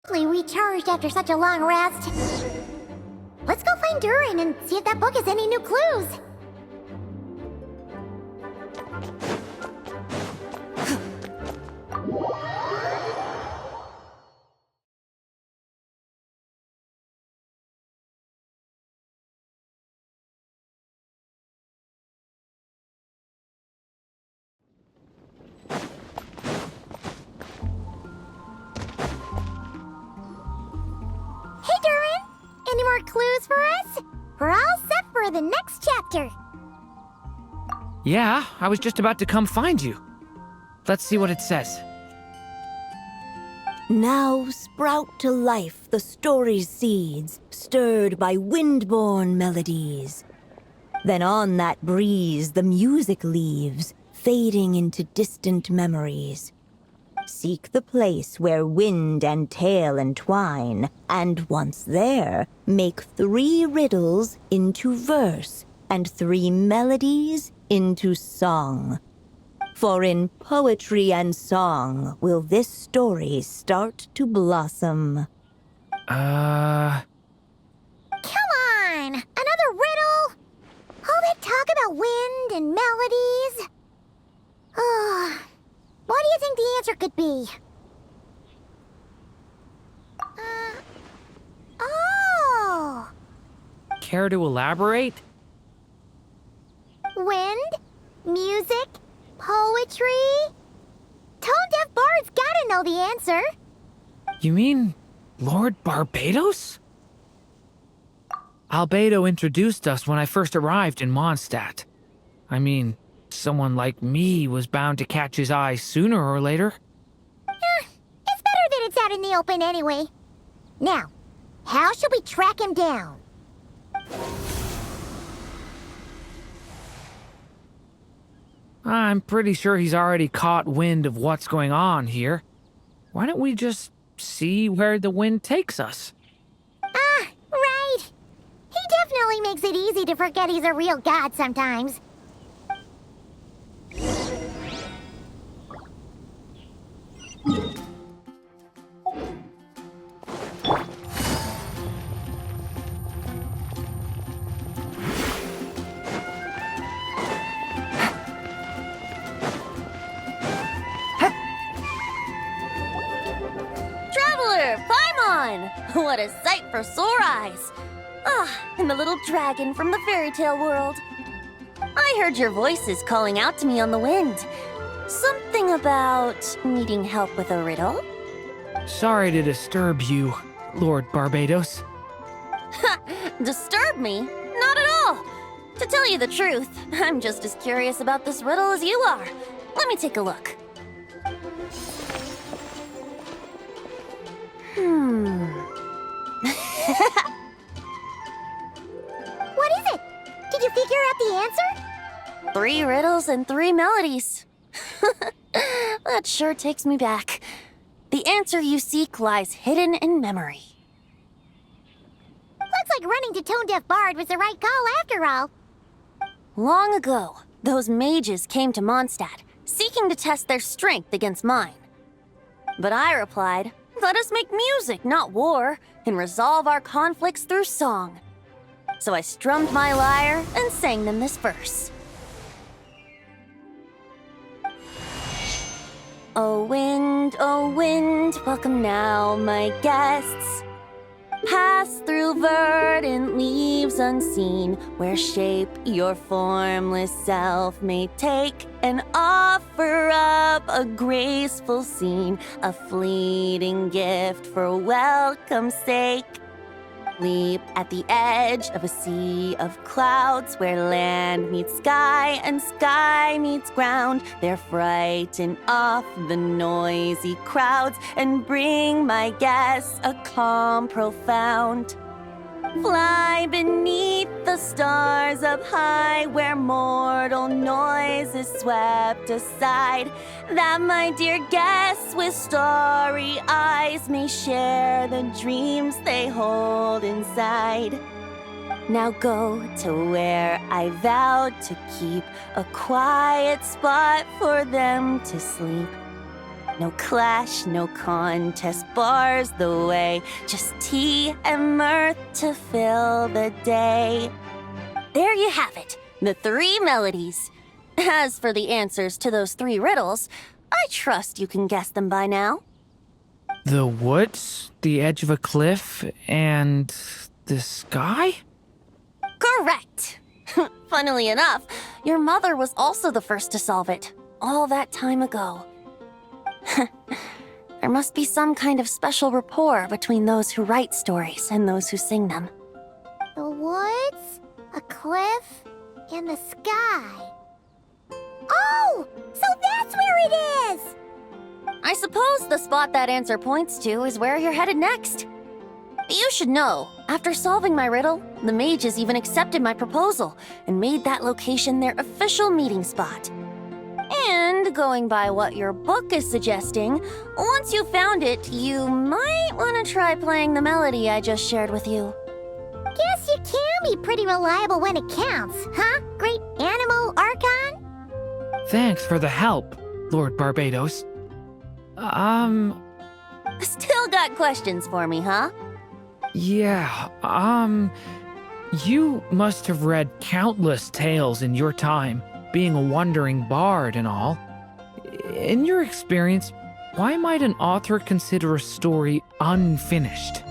Fully recharged after such a long rest. Let's go find Durin and see if that book has any new clues. Hey, Durin! Any more clues for us? We're all set for the next chapter. Yeah, I was just about to come find you. Let's see what it says. Now sprout to life the story's seeds, stirred by wind-borne melodies. Then on that breeze the music leaves, fading into distant memories. Seek the place where wind and tale entwine, and once there, make 3 riddles into verse, and 3 melodies into song. For in poetry and song will this story start to blossom. Come on! Another riddle? All that talk about wind and melodies? What do you think the answer could be? Oh! Care to elaborate? Wind? Music? Poetry? Tone-deaf bards gotta know the answer. You mean Lord Barbados? Albedo introduced us when I first arrived in Mondstadt. I mean, someone like me was bound to catch his eye sooner or later. It's better that it's out in the open anyway. Now, how should we track him down? I'm pretty sure he's already caught wind of what's going on here. Why don't we just see where the wind takes us? Right. He definitely makes it easy to forget he's a real god sometimes. Traveler, Paimon! What a sight for sore eyes! And the little dragon from the fairy tale world. I heard your voices calling out to me on the wind. Something about needing help with a riddle? Sorry to disturb you, Lord Barbados. Disturb me? Not at all! To tell you the truth, I'm just as curious about this riddle as you are. Let me take a look. What is it? Did you figure out the answer? 3 riddles and 3 melodies. That sure takes me back. The answer you seek lies hidden in memory. Looks like running to Tone-Deaf Bard was the right call after all. Long ago, those mages came to Mondstadt, seeking to test their strength against mine. But I replied, let us make music, not war, and resolve our conflicts through song. So I strummed my lyre and sang them this verse. O wind, welcome now, my guests. Pass through verdant leaves unseen, where shape your formless self may take, and offer up a graceful scene, a fleeting gift for welcome's sake. Leap at the edge of a sea of clouds, where land meets sky and sky meets ground. There frighten off the noisy crowds and bring my guests a calm profound. Fly beneath the stars up high, where mortal noise is swept aside, that my dear guests with starry eyes may share the dreams they hold inside. Now go to where I vowed to keep a quiet spot for them to sleep. No clash, no contest bars the way. Just tea and mirth to fill the day. There you have it, the 3 melodies. As for the answers to those 3 riddles, I trust you can guess them by now. The woods, the edge of a cliff, and the sky? Correct! Funnily enough, your mother was also the first to solve it, all that time ago. There must be some kind of special rapport between those who write stories and those who sing them. The woods, a cliff, and the sky. Oh! So that's where it is! I suppose the spot that answer points to is where you're headed next. You should know, after solving my riddle, the mages even accepted my proposal and made that location their official meeting spot. And going by what your book is suggesting, once you found it, you might want to try playing the melody I just shared with you. Guess you can be pretty reliable when it counts, huh? Great Animal Archon? Thanks for the help, Lord Barbados. Still got questions for me, huh? Yeah, you must have read countless tales in your time, being a wandering bard and all. In your experience, why might an author consider a story unfinished?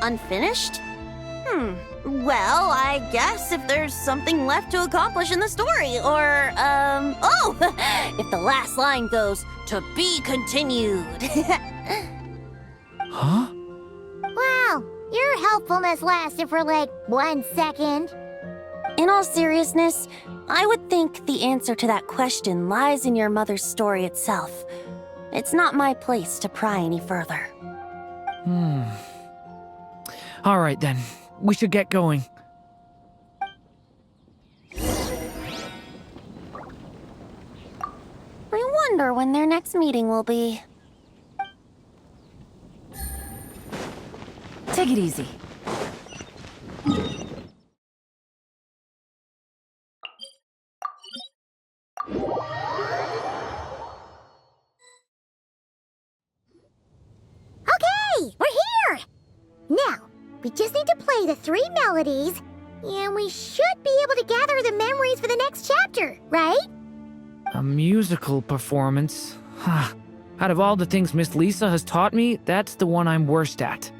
Unfinished? Well, I guess if there's something left to accomplish in the story, or, if the last line goes, "To be continued." Huh? Well, your helpfulness lasted for like 1 second. In all seriousness, I would think the answer to that question lies in your mother's story itself. It's not my place to pry any further. All right then, we should get going. I wonder when their next meeting will be. Take it easy. Okay, we're here! Now, we just need to play the 3 melodies, and we should be able to gather the memories for the next chapter, right? A musical performance? Huh. Out of all the things Miss Lisa has taught me, that's the one I'm worst at.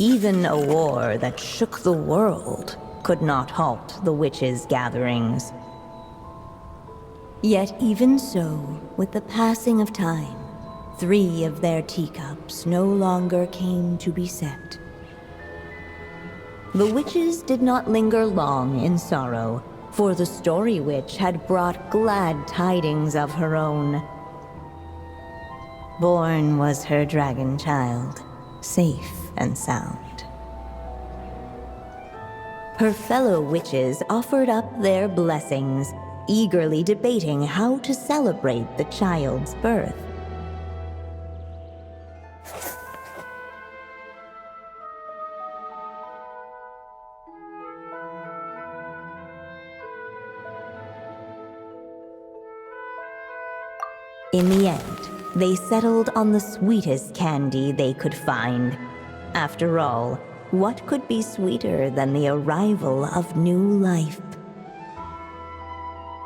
Even a war that shook the world could not halt the witches' gatherings. Yet even so, with the passing of time, 3 of their teacups no longer came to be set. The witches did not linger long in sorrow, for the Story Witch had brought glad tidings of her own. Born was her dragon child, safe and sound. Her fellow witches offered up their blessings, eagerly debating how to celebrate the child's birth. In the end, they settled on the sweetest candy they could find. After all, what could be sweeter than the arrival of new life?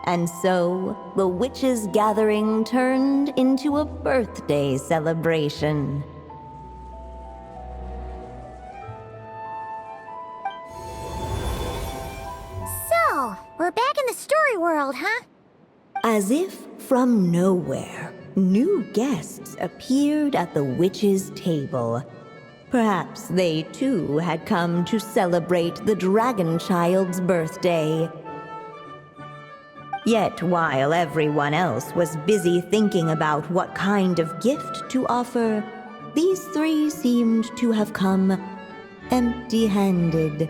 And so, the witches' gathering turned into a birthday celebration. So, we're back in the story world, huh? As if from nowhere, new guests appeared at the witches' table. Perhaps they too had come to celebrate the dragon child's birthday. Yet while everyone else was busy thinking about what kind of gift to offer, these three seemed to have come empty-handed.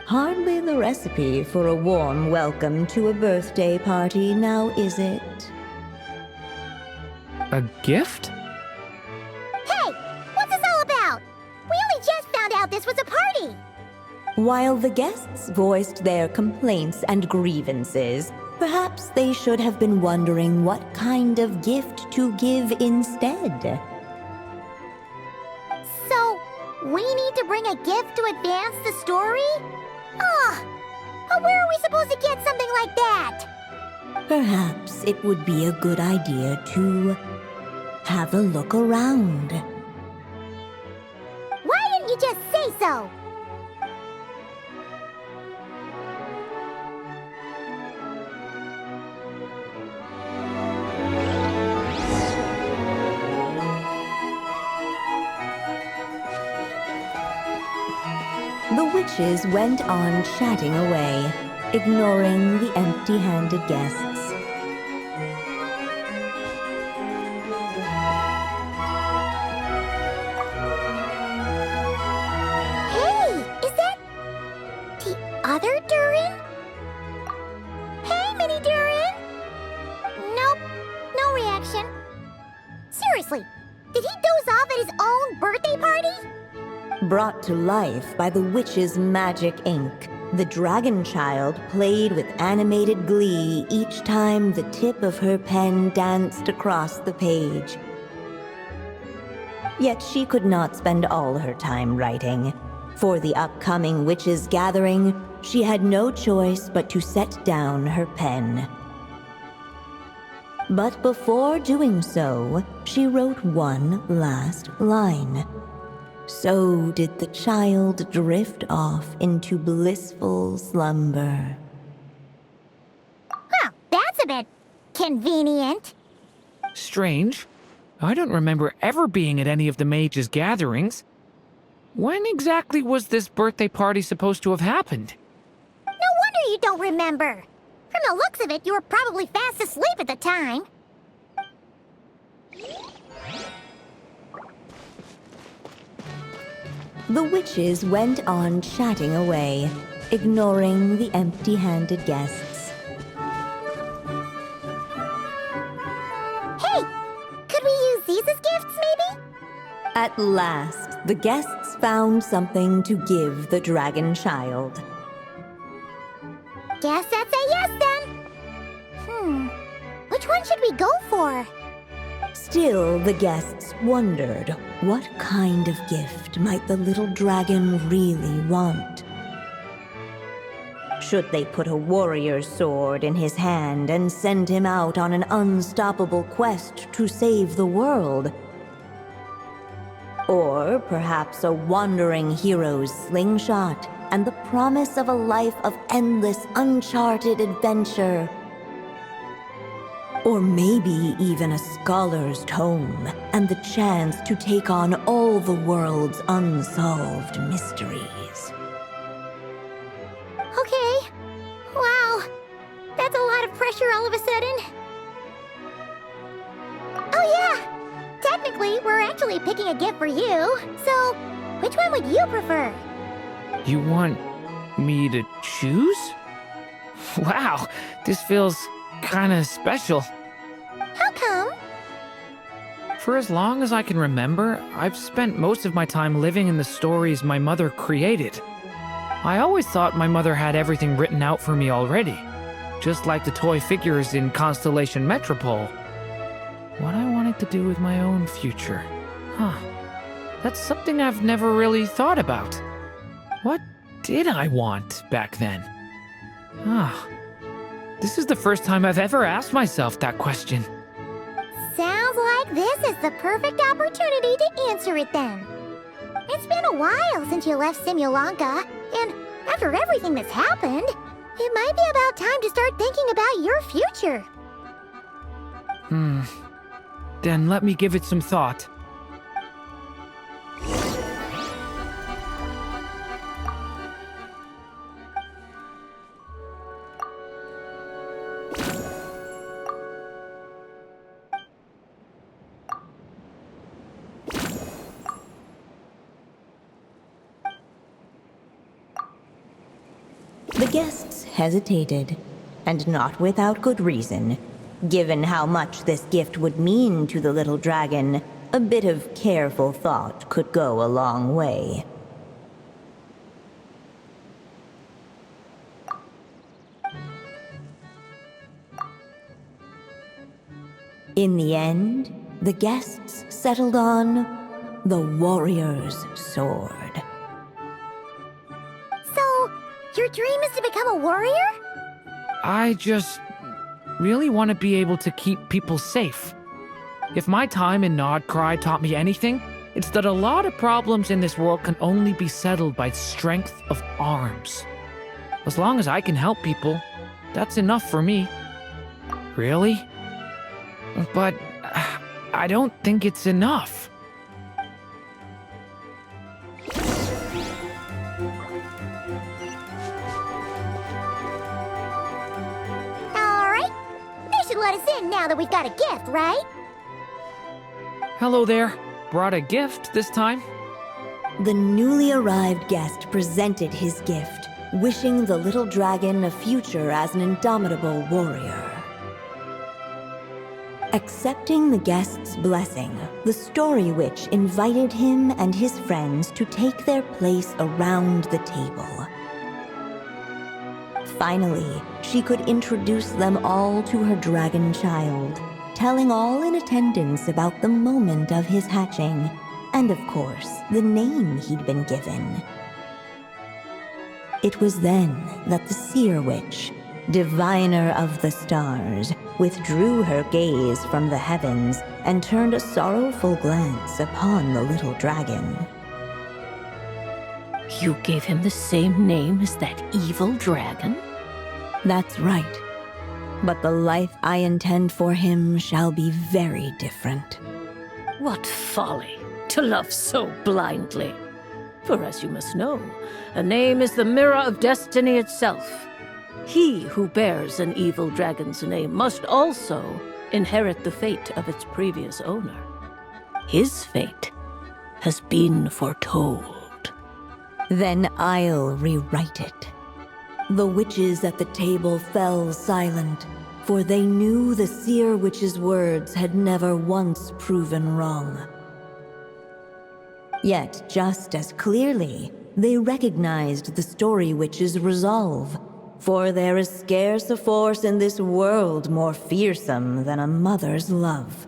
Hardly the recipe for a warm welcome to a birthday party, now is it? A gift? Hey, what's this all about? We only just found out this was a party. While the guests voiced their complaints and grievances, perhaps they should have been wondering what kind of gift to give instead. So, we need to bring a gift to advance the story? But where are we supposed to get something like that? Perhaps it would be a good idea to have a look around. Why didn't you just say so? The witches went on chatting away, ignoring the empty-handed guests. Hey, is that the other Durin? Hey, Mini Durin! Nope, no reaction. Seriously, did he doze off at his own birthday party? Brought to life by the witch's magic ink, the dragon child played with animated glee each time the tip of her pen danced across the page. Yet she could not spend all her time writing. For the upcoming witches' gathering, she had no choice but to set down her pen. But before doing so, she wrote one last line. So did the child drift off into blissful slumber. Huh, that's a bit convenient. Strange. I don't remember ever being at any of the mages' gatherings. When exactly was this birthday party supposed to have happened? No wonder you don't remember. From the looks of it, you were probably fast asleep at the time. The witches went on chatting away, ignoring the empty-handed guests. Hey, could we use these as gifts, maybe? At last, the guests found something to give the dragon child. Guess that's a yes then. Which one should we go for? Still, the guests wondered, what kind of gift might the little dragon really want? Should they put a warrior's sword in his hand and send him out on an unstoppable quest to save the world? Or perhaps a wandering hero's slingshot and the promise of a life of endless, uncharted adventure? Or maybe even a scholar's tome and the chance to take on all the world's unsolved mysteries. Okay. Wow. That's a lot of pressure all of a sudden. Oh yeah. Technically, we're actually picking a gift for you. So, which one would you prefer? You want me to choose? Wow, this feels kinda special. How come? For as long as I can remember, I've spent most of my time living in the stories my mother created. I always thought my mother had everything written out for me already, just like the toy figures in Constellation Metropole. What I wanted to do with my own future. Huh. That's something I've never really thought about. What did I want back then? This is the first time I've ever asked myself that question. Sounds like this is the perfect opportunity to answer it then. It's been a while since you left Simulanka, and after everything that's happened, it might be about time to start thinking about your future. Then let me give it some thought. The guests hesitated, and not without good reason. Given how much this gift would mean to the little dragon, a bit of careful thought could go a long way. In the end, the guests settled on the warrior's sword. So, your dream is to become a warrior? I just really want to be able to keep people safe. If my time in Nodcry taught me anything, it's that a lot of problems in this world can only be settled by strength of arms. As long as I can help people, that's enough for me. Really? But I don't think it's enough. Alright. They should let us in now that we've got a gift, right? Hello there. Brought a gift this time. The newly arrived guest presented his gift, wishing the little dragon a future as an indomitable warrior. Accepting the guest's blessing, the Story Witch invited him and his friends to take their place around the table. Finally, she could introduce them all to her dragon child, telling all in attendance about the moment of his hatching, and of course, the name he'd been given. It was then that the Seer Witch, diviner of the stars, withdrew her gaze from the heavens and turned a sorrowful glance upon the little dragon. You gave him the same name as that evil dragon? That's right. But the life I intend for him shall be very different. What folly to love so blindly. For as you must know, a name is the mirror of destiny itself. He who bears an evil dragon's name must also inherit the fate of its previous owner. His fate has been foretold. Then I'll rewrite it. The witches at the table fell silent, for they knew the Seer Witch's words had never once proven wrong. Yet, just as clearly, they recognized the Story Witch's resolve, for there is scarce a force in this world more fearsome than a mother's love.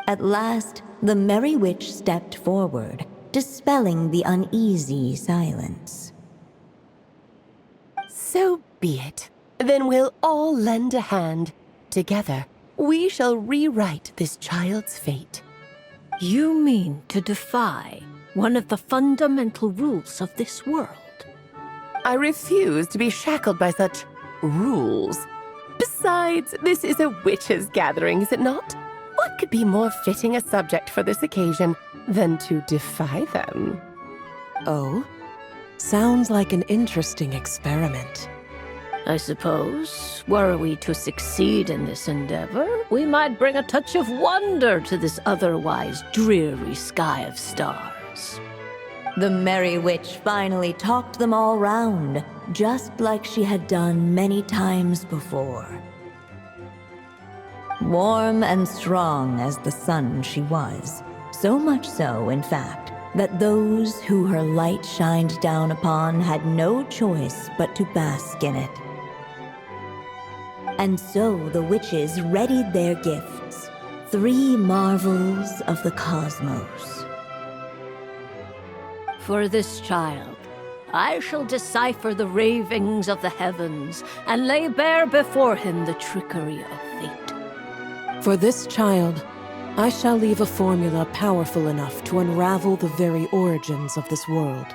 At last, the Merry Witch stepped forward, dispelling the uneasy silence. So be it. Then we'll all lend a hand. Together, we shall rewrite this child's fate. You mean to defy one of the fundamental rules of this world? I refuse to be shackled by such rules. Besides, this is a witches' gathering, is it not? What could be more fitting a subject for this occasion than to defy them? Oh? Sounds like an interesting experiment. I suppose, were we to succeed in this endeavor, we might bring a touch of wonder to this otherwise dreary sky of stars. The Merry Witch finally talked them all round, just like she had done many times before. Warm and strong as the sun she was, so much so, in fact, that those who her light shined down upon had no choice but to bask in it. And so the witches readied their gifts, 3 marvels of the cosmos. For this child, I shall decipher the ravings of the heavens and lay bare before him the trickery of fate. For this child, I shall leave a formula powerful enough to unravel the very origins of this world,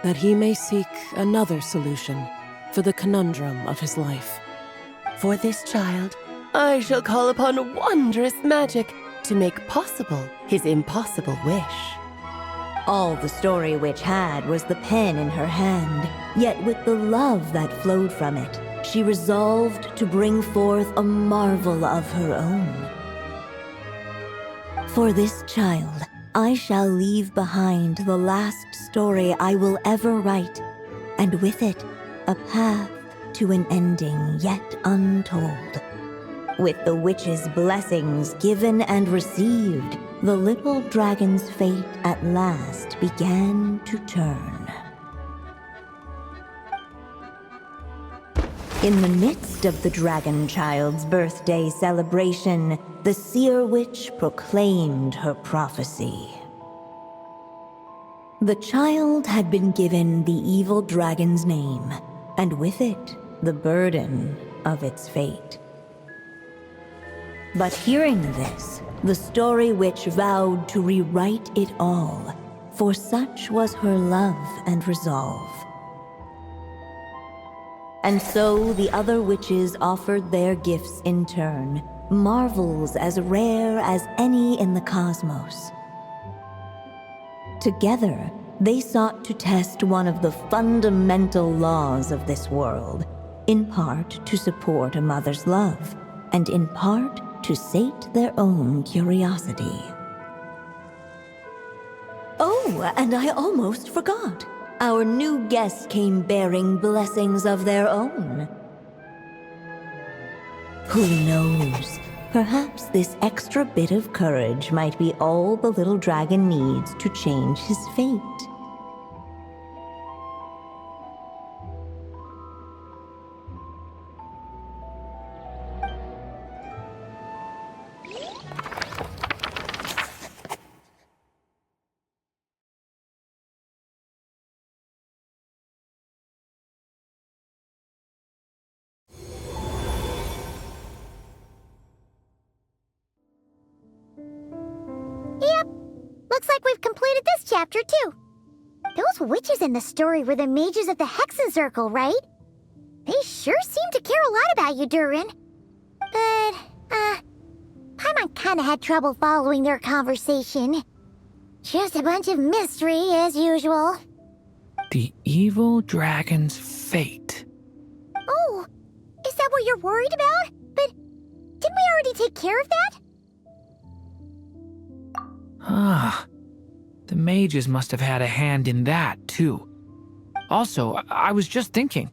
that he may seek another solution for the conundrum of his life. For this child, I shall call upon wondrous magic to make possible his impossible wish. All the Story Witch had was the pen in her hand, yet with the love that flowed from it, she resolved to bring forth a marvel of her own. For this child, I shall leave behind the last story I will ever write, and with it, a path to an ending yet untold. With the witch's blessings given and received, the little dragon's fate at last began to turn. In the midst of the dragon child's birthday celebration, the seer witch proclaimed her prophecy. The child had been given the evil dragon's name, and with it, the burden of its fate. But hearing this, the Story Witch vowed to rewrite it all, for such was her love and resolve. And so the other witches offered their gifts in turn, marvels as rare as any in the cosmos. Together, they sought to test one of the fundamental laws of this world, in part to support a mother's love, and in part to sate their own curiosity. Oh, and I almost forgot. Our new guests came bearing blessings of their own. Who knows? Perhaps this extra bit of courage might be all the little dragon needs to change his fate. Yep, looks like we've completed this chapter too. Those witches in the story were the mages of the Hexen Circle, right? They sure seem to care a lot about you, Durin. But, Paimon kinda had trouble following their conversation. Just a bunch of mystery, as usual. The evil dragon's fate. Oh, is that what you're worried about? But didn't we already take care of that? Ah, the mages must have had a hand in that, too. Also, I was just thinking,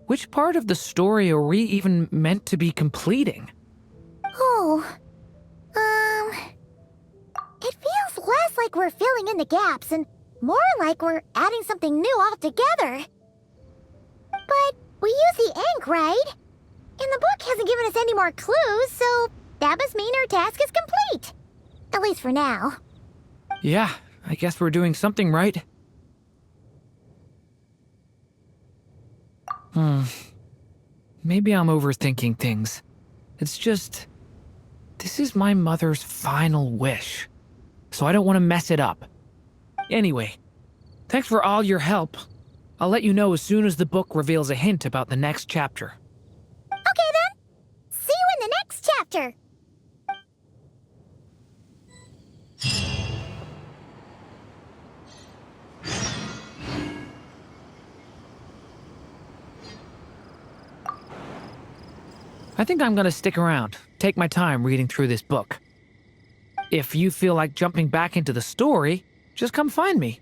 which part of the story are we even meant to be completing? Oh, it feels less like we're filling in the gaps and more like we're adding something new altogether. But we use the ink, right? And the book hasn't given us any more clues, so that must mean our task is complete. At least for now. Yeah, I guess we're doing something right. Maybe I'm overthinking things. It's just, this is my mother's final wish, so I don't want to mess it up. Anyway, thanks for all your help. I'll let you know as soon as the book reveals a hint about the next chapter. Okay then. See you in the next chapter. I think I'm gonna stick around, take my time reading through this book. If you feel like jumping back into the story, just come find me.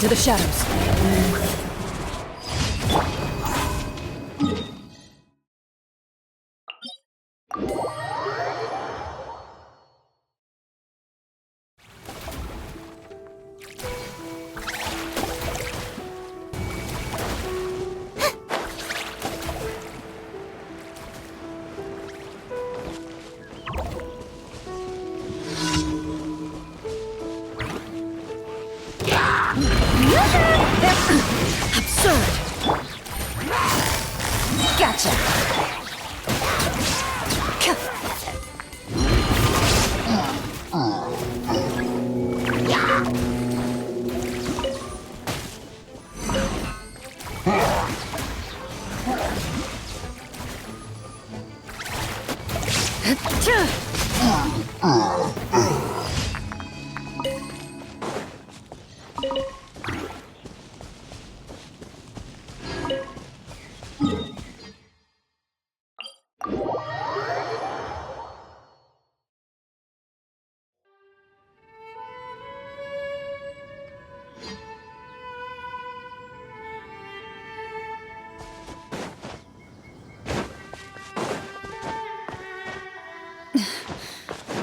into the shadows. Absurd! Gotcha!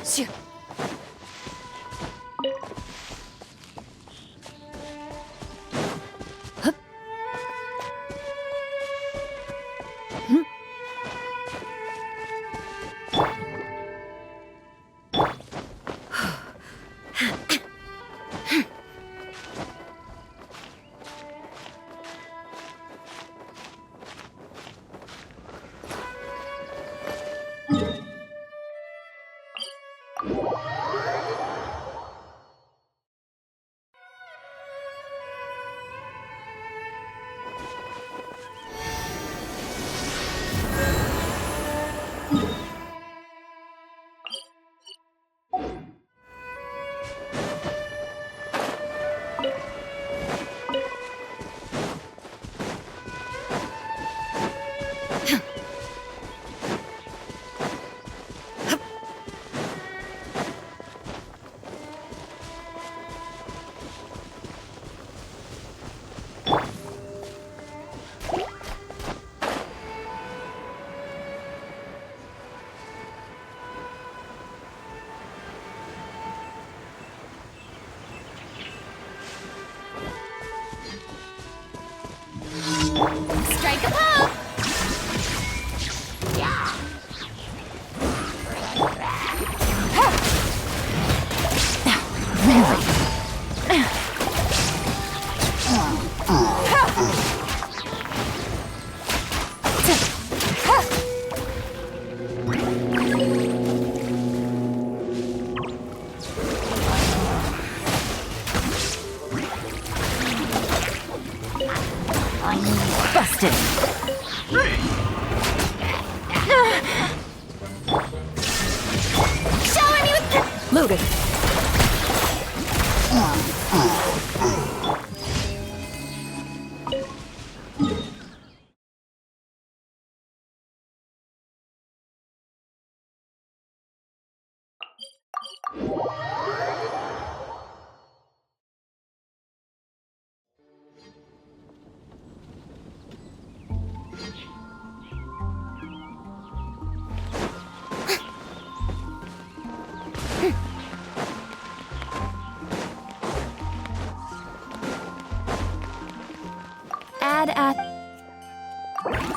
Shoo. Hup. Hmm. Strike a pose! Yeah! Busted! Shower me with... Loaded. Add a...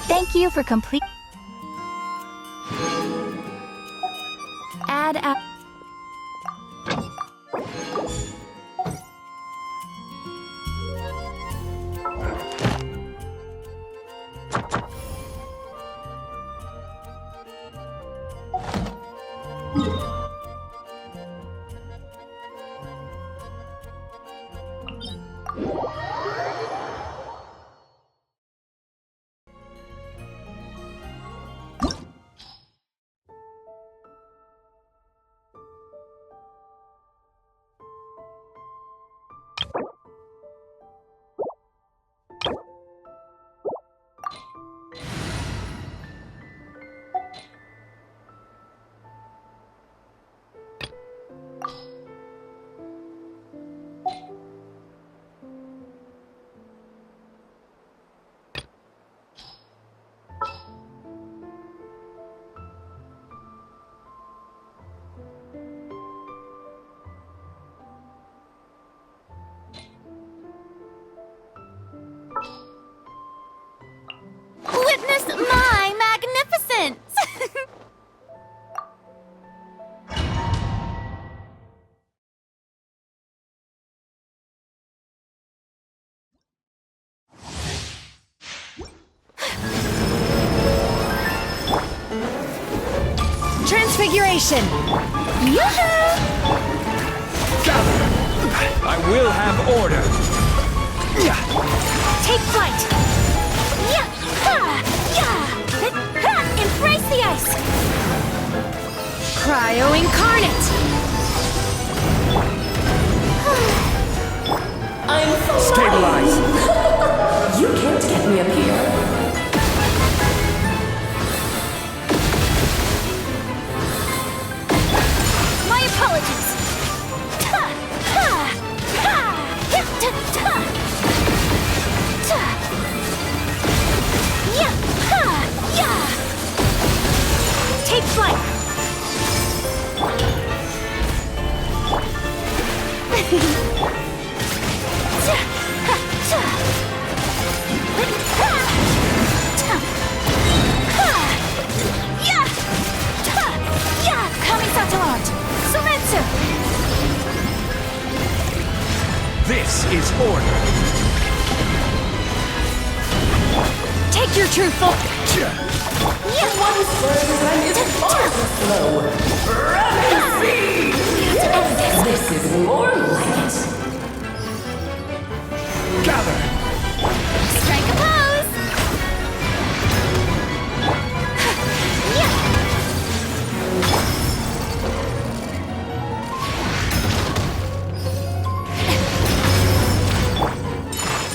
Thank you for complete... Add a... Transfiguration! Yoo-hoo! Gather! I will have order! Take flight! Yeah! Ha! Yeah! Ha! Embrace the ice! Cryo incarnate! I'm Stabilize! You can't get me up here. My apologies! Ta! Ha! Ha! Hip! Ta! Ta! Ta! Yeah! Ha! Yeah! Take flight! Ta! Ha! Ta! Ha! Ta! Ha! Yeah! Ta! Yeah! Coming satellite! Sumetsu! This is order! Take your true form! Yeah! This is more like it. Gather! Strike a pose! Yeah!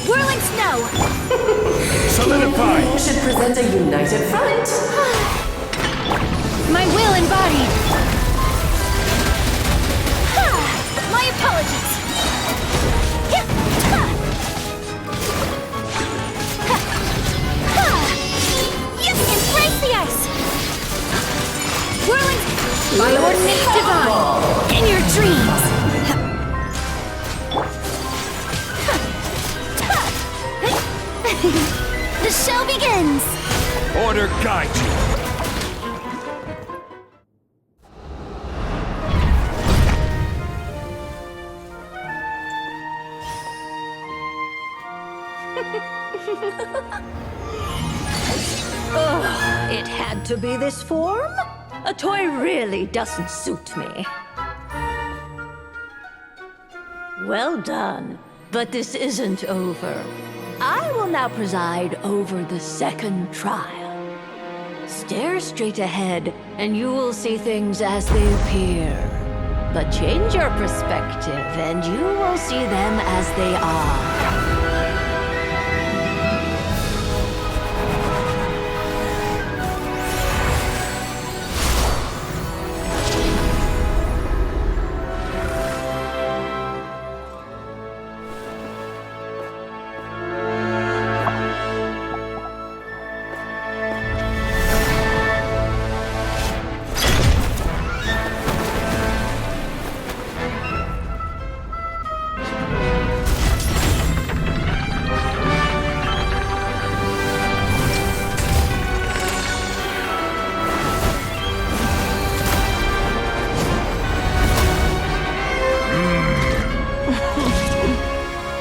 Whirling snow! Solidify! Should present a united front. My will embodied! Ha! My apologies! Yeah! Ha! Ha! Ha! Yeah! Embrace the ice! Whirling... My ordinance divine! In your dreams! The show begins! Order guide you! It had to be this form? A toy really doesn't suit me. Well done, but this isn't over. I will now preside over the second trial. Stare straight ahead, and you will see things as they appear. But change your perspective, and you will see them as they are.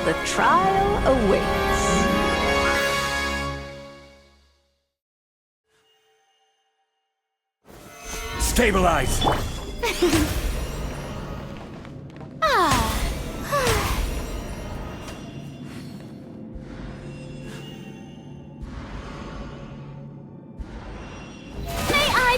The trial awaits. Stabilize! May I...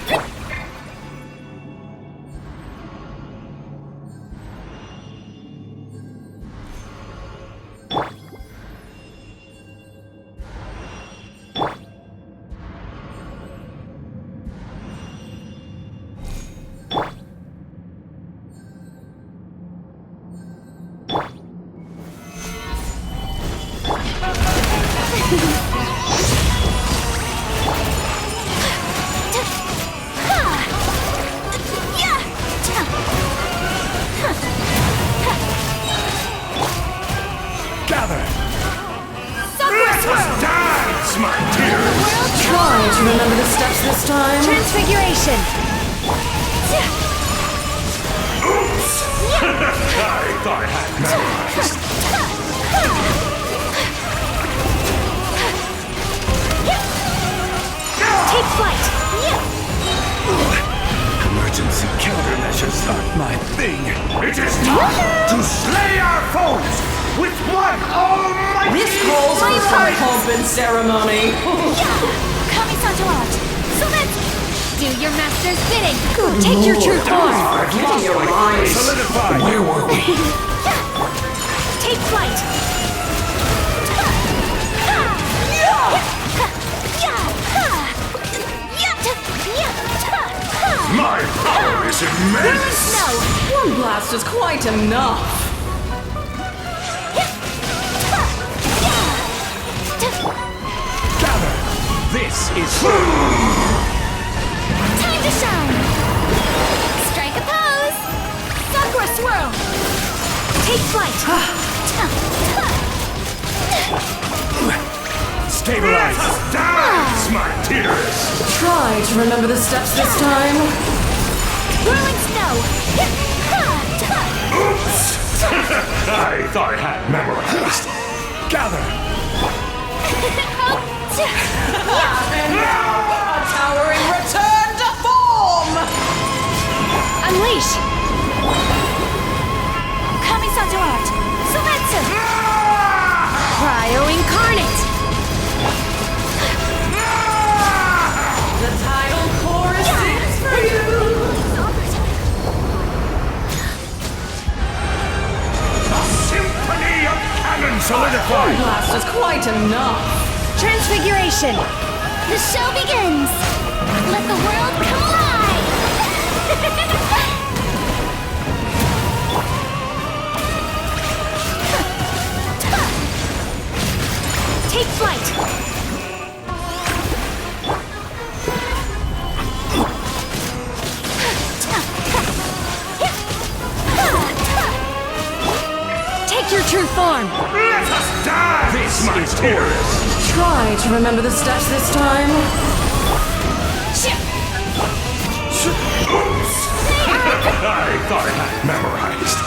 Gather! Let us dance, my dears! Try to remember the steps this time. Transfiguration! Oops! I thought I had memorized. Take flight! Emergency. Just not my thing. It is time to slay our foes with one almighty. This calls for some pomp and ceremony. Kami-santo art. So let's do your master's bidding. Take your true form. Getting your mind. Solidify. Where were we? Take flight. My power is immense. One blast is quite enough. Gather. This is Time to shine. Strike a pose. Sakura swirl. Take flight. stabilize. Dance, my dearest. Try to remember the steps this time. Whirling snow. Oops. I thought I had memorized. Gather. And now, a towering return to form! Unleash. Kami-santo art. Sometsu. Cryo incarnate. The title chorus is for you! A symphony of cannon solidified. Blast is quite enough. Transfiguration. The show begins. Let the world collide. Take flight. Take your true form. Let us die. This, my dearest. Try to remember the steps this time. Oops. I thought I had memorized.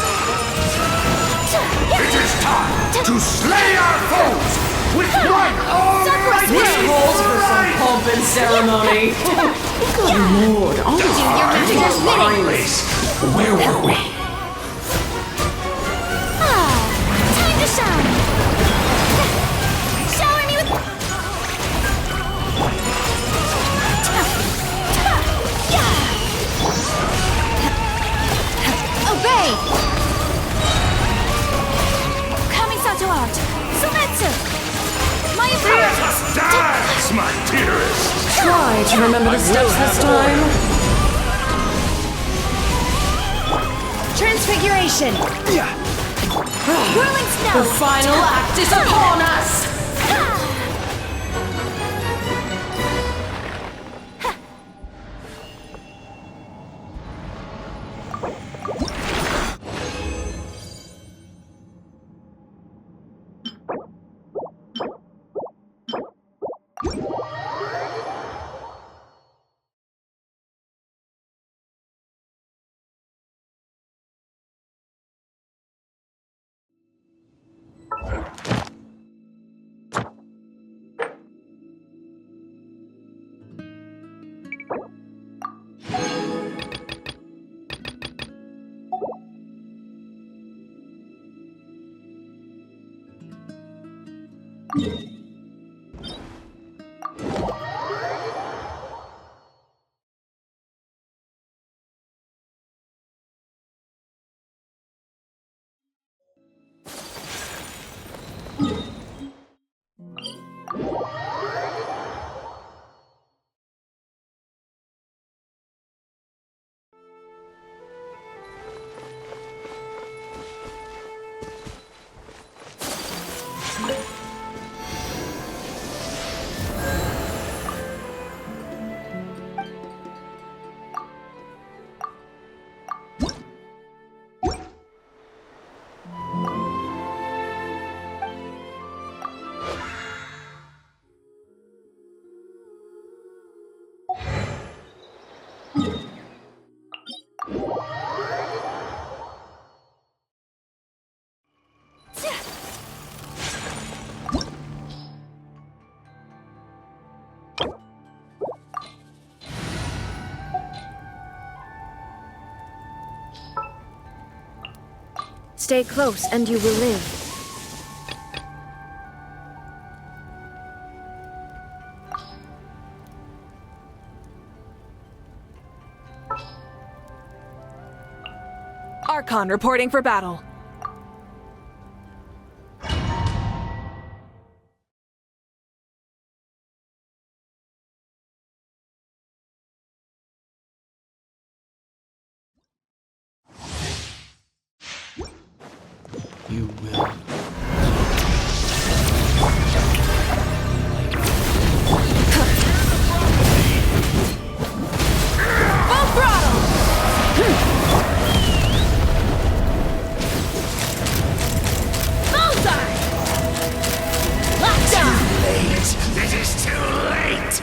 It is time to slay our foes with one almighty. This calls for some pomp and ceremony. Good lord, all Do your master's bidding. Place. Where were we? Time to shine. Shower me with. Obey. Kami-santo art. Sometsu. My Let us dance, my dearest. Try to remember the steps this time. Transfiguration. Whirling snow. The final act is upon us. Stay close and you will live. Archon reporting for battle. You will. Full throttle! Bullseye! Lockdown! Late! It is too late!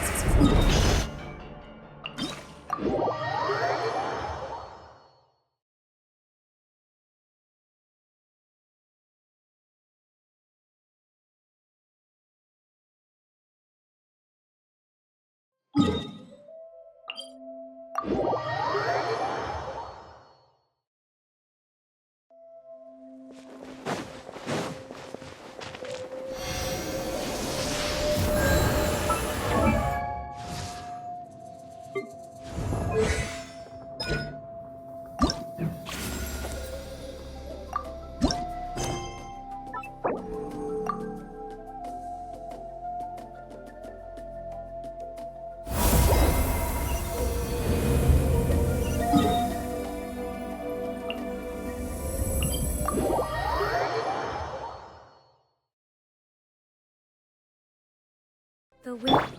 The wind.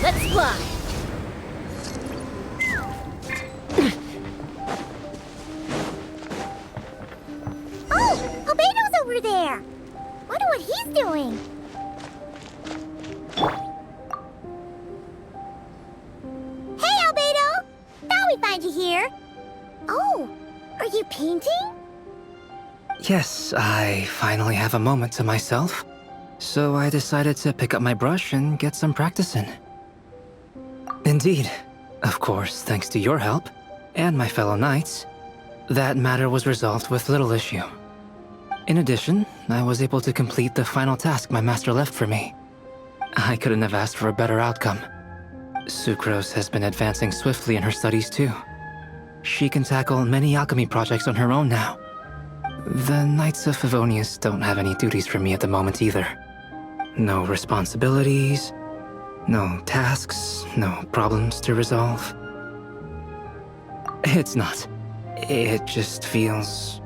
Let's fly. Oh, Albedo's over there. Wonder what he's doing. Hey, Albedo. Thought we'd find you here. Oh, are you painting? Yes, I finally have a moment to myself. So I decided to pick up my brush and get some practice in. Indeed. Of course, thanks to your help, and my fellow knights, that matter was resolved with little issue. In addition, I was able to complete the final task my master left for me. I couldn't have asked for a better outcome. Sucrose has been advancing swiftly in her studies too. She can tackle many alchemy projects on her own now. The Knights of Favonius don't have any duties for me at the moment either. No responsibilities, no tasks, no problems to resolve. It's not. It just feels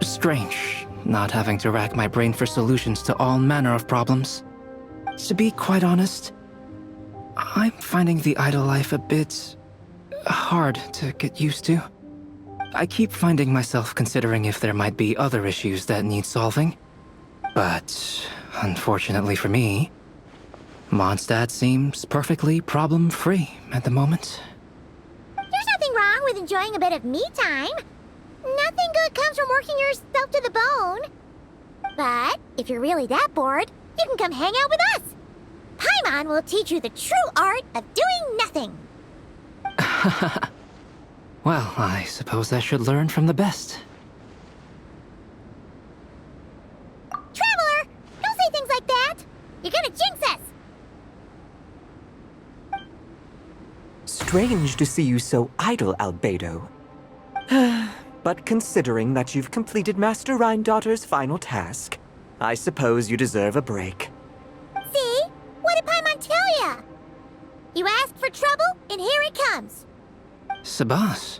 strange, not having to rack my brain for solutions to all manner of problems. To be quite honest, I'm finding the idle life a bit hard to get used to. I keep finding myself considering if there might be other issues that need solving. But, unfortunately for me, Mondstadt seems perfectly problem-free at the moment. There's nothing wrong with enjoying a bit of me time. Nothing good comes from working yourself to the bone. But if you're really that bored, you can come hang out with us. Paimon will teach you the true art of doing nothing. Well, I suppose I should learn from the best. Traveler, don't say things like that. You're gonna jinx us. Strange to see you so idle, Albedo. But considering that you've completed Master Rhindaughter's final task, I suppose you deserve a break. See? What did Paimon tell ya? You asked for trouble, and here it comes. Sabas,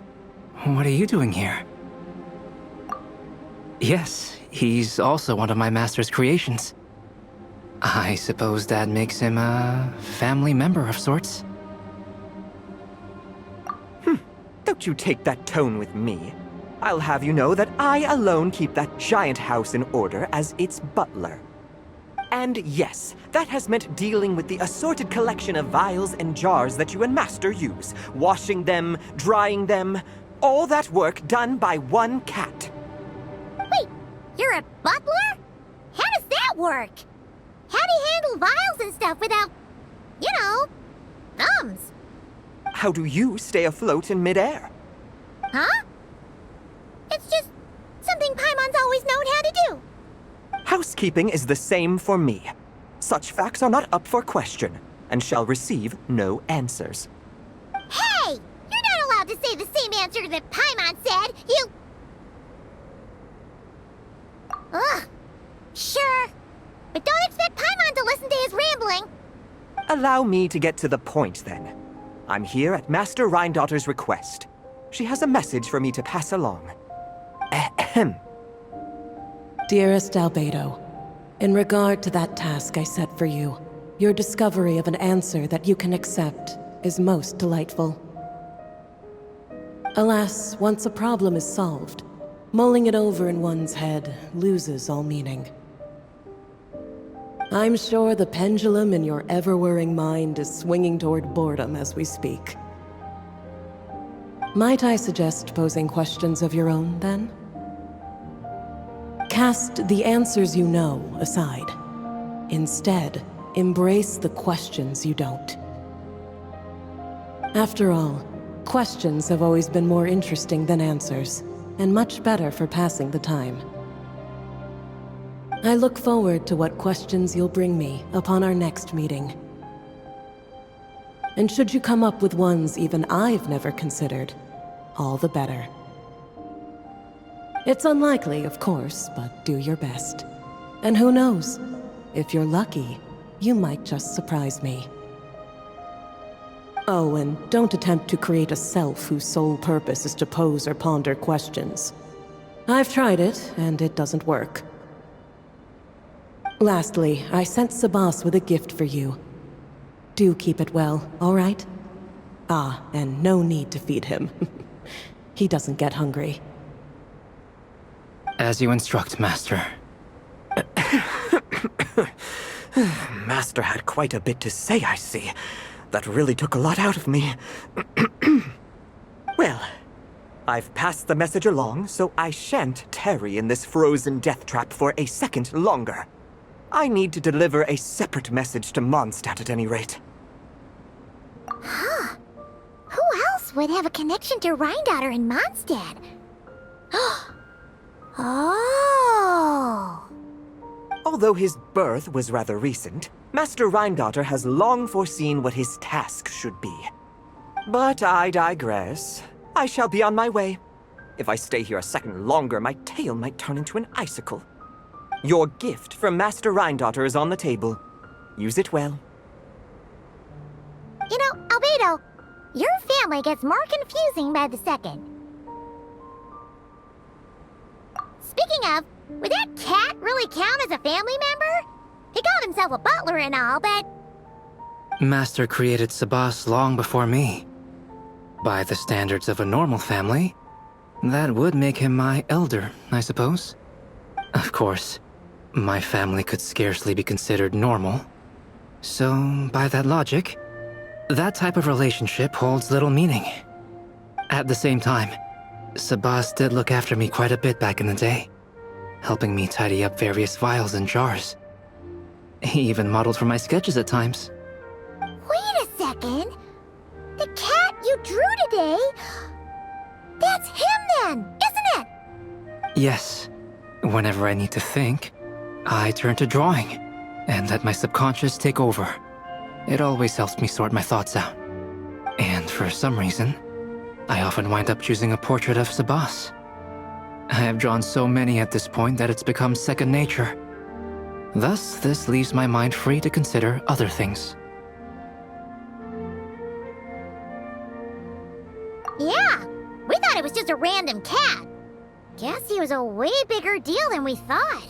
what are you doing here? Yes, he's also one of my master's creations. I suppose that makes him a family member of sorts. Don't you take that tone with me. I'll have you know that I alone keep that giant house in order as its butler. And yes, that has meant dealing with the assorted collection of vials and jars that you and Master use, washing them, drying them, all that work done by one cat. Wait, you're a butler? How does that work? How do you handle vials and stuff without, you know, thumbs? How do you stay afloat in midair? Huh? It's just housekeeping is the same for me. Such facts are not up for question, and shall receive no answers. Hey! You're not allowed to say the same answer that Paimon said! You... Ugh. Sure. But don't expect Paimon to listen to his rambling. Allow me to get to the point, then. I'm here at Master Rhindaughter's request. She has a message for me to pass along. Ahem. Dearest Albedo, in regard to that task I set for you, your discovery of an answer that you can accept is most delightful. Alas, once a problem is solved, mulling it over in one's head loses all meaning. I'm sure the pendulum in your ever-whirring mind is swinging toward boredom as we speak. Might I suggest posing questions of your own, then? Cast the answers you know aside. Instead, embrace the questions you don't. After all, questions have always been more interesting than answers, and much better for passing the time. I look forward to what questions you'll bring me upon our next meeting. And should you come up with ones even I've never considered, all the better. It's unlikely, of course, but do your best. And who knows? If you're lucky, you might just surprise me. Oh, and don't attempt to create a self whose sole purpose is to pose or ponder questions. I've tried it, and it doesn't work. Lastly, I sent Sabas with a gift for you. Do keep it well, all right? Ah, and no need to feed him. He doesn't get hungry. As you instruct, Master. Master had quite a bit to say, I see. That really took a lot out of me. Well, I've passed the message along, so I shan't tarry in this frozen death trap for a second longer. I need to deliver a separate message to Mondstadt at any rate. Huh. Who else would have a connection to Rhindaughter and Mondstadt? Oh. Although his birth was rather recent, Master Rhindaughter has long foreseen what his task should be. But I digress. I shall be on my way. If I stay here a second longer, my tail might turn into an icicle. Your gift from Master Rhindaughter is on the table. Use it well. You know, Albedo, your family gets more confusing by the second. Speaking of, would that cat really count as a family member? He called himself a butler and all, but... Master created Sabas long before me. By the standards of a normal family, that would make him my elder, I suppose. Of course, my family could scarcely be considered normal. So, by that logic, that type of relationship holds little meaning. At the same time, Sabas did look after me quite a bit back in the day, helping me tidy up various vials and jars. He even modeled for my sketches at times. Wait a second. The cat you drew today? That's him then, isn't it? Yes. Whenever I need to think, I turn to drawing and let my subconscious take over. It always helps me sort my thoughts out. And for some reason, I often wind up choosing a portrait of Sabas. I have drawn so many at this point that it's become second nature. Thus, this leaves my mind free to consider other things. Yeah, we thought it was just a random cat. Guess he was a way bigger deal than we thought.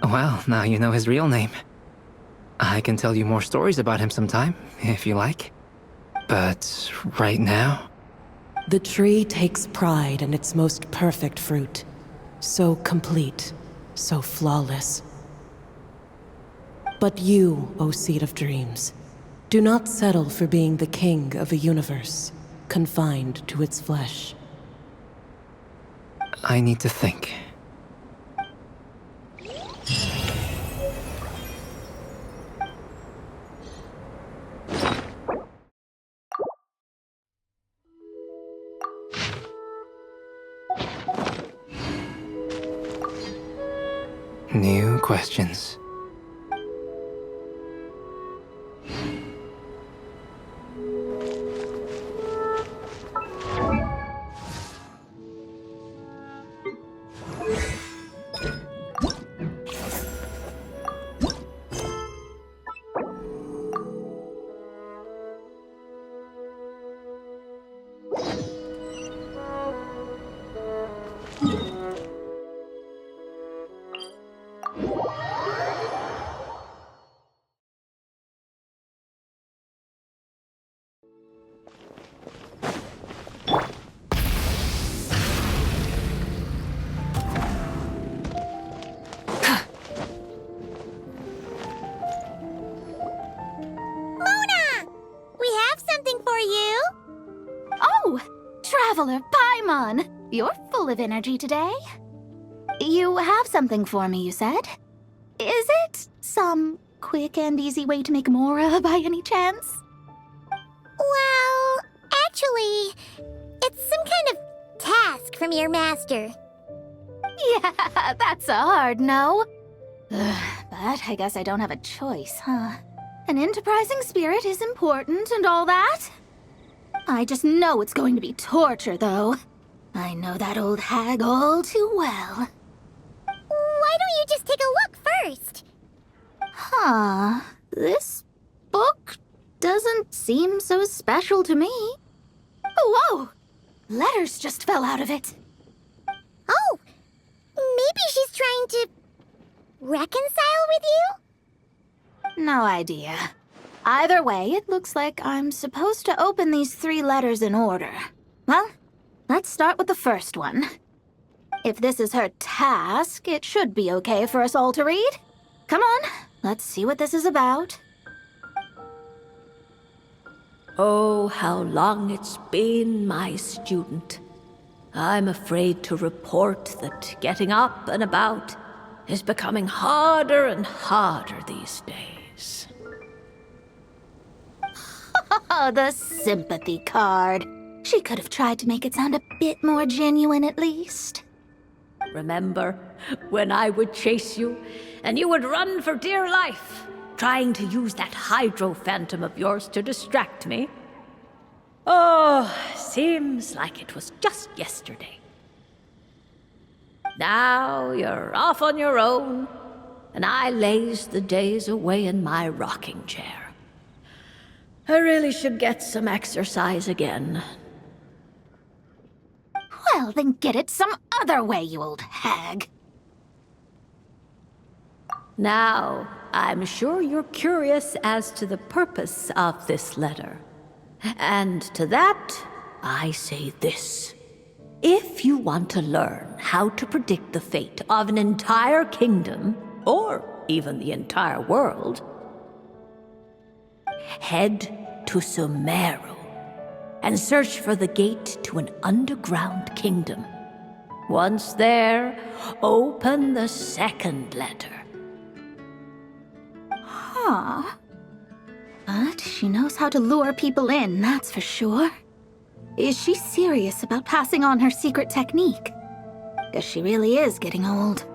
Well, now you know his real name. I can tell you more stories about him sometime, if you like. But right now... The tree takes pride in its most perfect fruit. So complete, so flawless. But you, O Seed of Dreams, do not settle for being the king of a universe, confined to its flesh. I need to think. New questions. Traveler Paimon, you're full of energy today. You have something for me, you said? Is it some quick and easy way to make Mora by any chance? Well, actually, it's some kind of task from your master. Yeah, that's a hard no. But I guess I don't have a choice, huh? An enterprising spirit is important and all that. I just know it's going to be torture, though. I know that old hag all too well. Why don't you just take a look first? Huh. This book doesn't seem so special to me. Oh, whoa! Letters just fell out of it. Oh! Maybe she's trying to reconcile with you? No idea. Either way, it looks like I'm supposed to open these 3 letters in order. Well, let's start with the first one. If this is her task, it should be okay for us all to read. Come on, let's see what this is about. Oh, how long it's been, my student. I'm afraid to report that getting up and about is becoming harder and harder these days. Oh, the sympathy card. She could have tried to make it sound a bit more genuine at least. Remember when I would chase you and you would run for dear life, trying to use that hydro phantom of yours to distract me? Oh, seems like it was just yesterday. Now you're off on your own, and I laze the days away in my rocking chair. I really should get some exercise again. Well, then get it some other way, you old hag. Now, I'm sure you're curious as to the purpose of this letter. And to that, I say this. If you want to learn how to predict the fate of an entire kingdom, or even the entire world, head to Sumeru and search for the gate to an underground kingdom. Once there, open the second letter. Huh. But she knows how to lure people in, that's for sure. Is she serious about passing on her secret technique? Guess she really is getting old.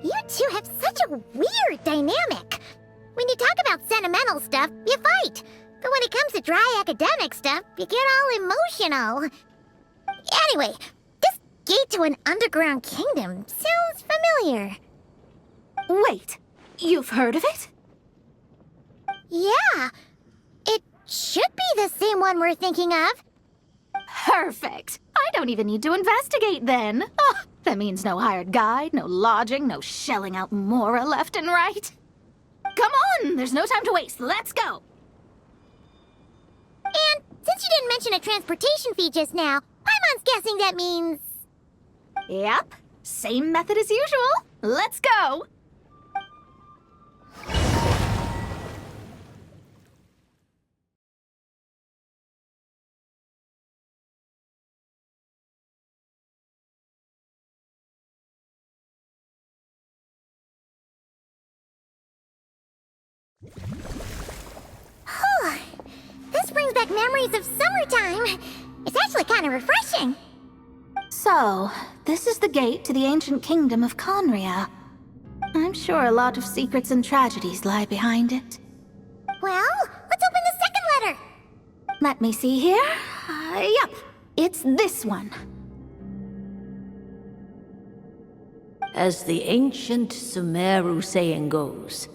You two have such a weird dynamic. When you talk about sentimental stuff, you fight. But when it comes to dry academic stuff, you get all emotional. Anyway, this gate to an underground kingdom sounds familiar. Wait, you've heard of it? Yeah, it should be the same one we're thinking of. Perfect. I don't even need to investigate then. Oh, that means no hired guide, no lodging, no shelling out Mora left and right. Come on, there's no time to waste. Let's go. And since you didn't mention a transportation fee just now, Paimon's guessing that means... Yep, same method as usual. Let's go. Whew. This brings back memories of summertime. It's actually kind of refreshing. So, this is the gate to the ancient kingdom of Conria. I'm sure a lot of secrets and tragedies lie behind it. Well, let's open the second letter. Let me see here. Yep, it's this one. As the ancient Sumeru saying goes,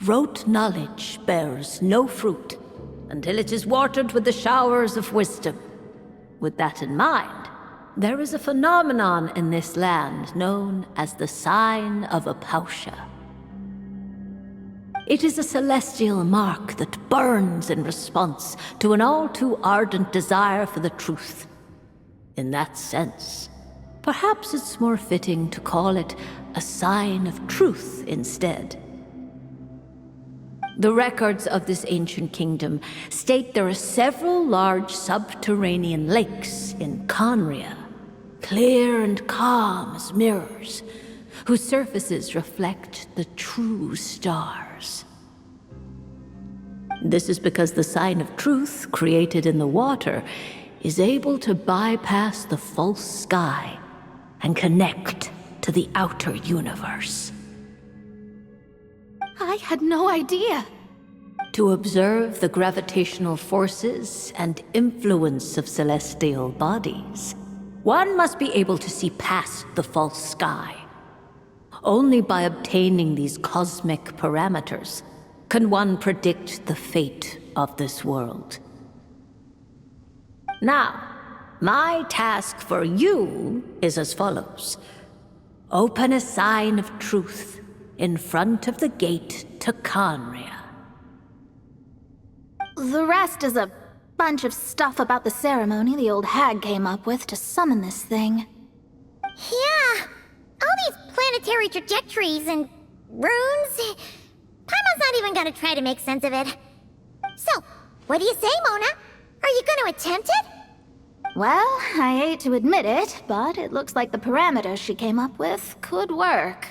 rote knowledge bears no fruit until it is watered with the showers of wisdom. With that in mind, there is a phenomenon in this land known as the Sign of Apausha. It is a celestial mark that burns in response to an all too ardent desire for the truth. In that sense, perhaps it's more fitting to call it a sign of truth instead. The records of this ancient kingdom state there are several large subterranean lakes in Conria, clear and calm as mirrors, whose surfaces reflect the true stars. This is because the sign of truth created in the water is able to bypass the false sky and connect to the outer universe. I had no idea. To observe the gravitational forces and influence of celestial bodies, one must be able to see past the false sky. Only by obtaining these cosmic parameters can one predict the fate of this world. Now, my task for you is as follows. Open a sign of truth in front of the gate to Conria. The rest is a bunch of stuff about the ceremony the old hag came up with to summon this thing. Yeah, all these planetary trajectories and runes. Paimon's not even gonna try to make sense of it. So, what do you say, Mona? Are you gonna attempt it? Well, I hate to admit it, but it looks like the parameters she came up with could work.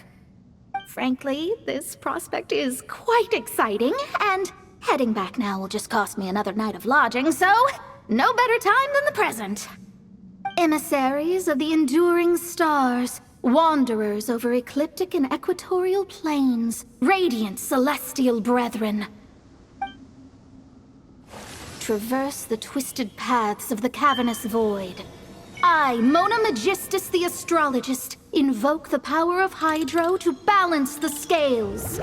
Frankly, this prospect is quite exciting, and heading back now will just cost me another night of lodging, so no better time than the present. Emissaries of the enduring stars, wanderers over ecliptic and equatorial plains, radiant celestial brethren. Traverse the twisted paths of the cavernous void. I, Mona Magistus the astrologist, invoke the power of Hydro to balance the scales.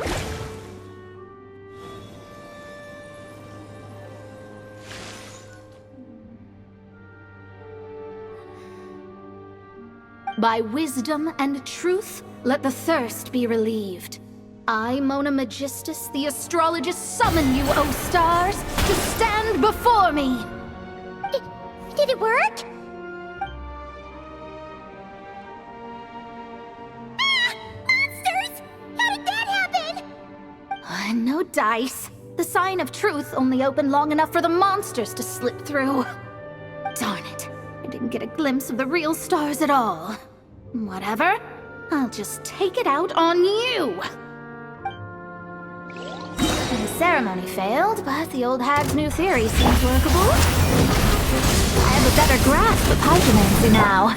By wisdom and truth, let the thirst be relieved. I, Mona Magistus, the astrologist, summon you, O stars, to stand before me! Did it work? Ah! Monsters! How did that happen? No dice. The sign of truth only opened long enough for the monsters to slip through. Darn it. I didn't get a glimpse of the real stars at all. Whatever. I'll just take it out on you! The ceremony failed, but the old hag's new theory seems workable. I have a better grasp of hydromancy now.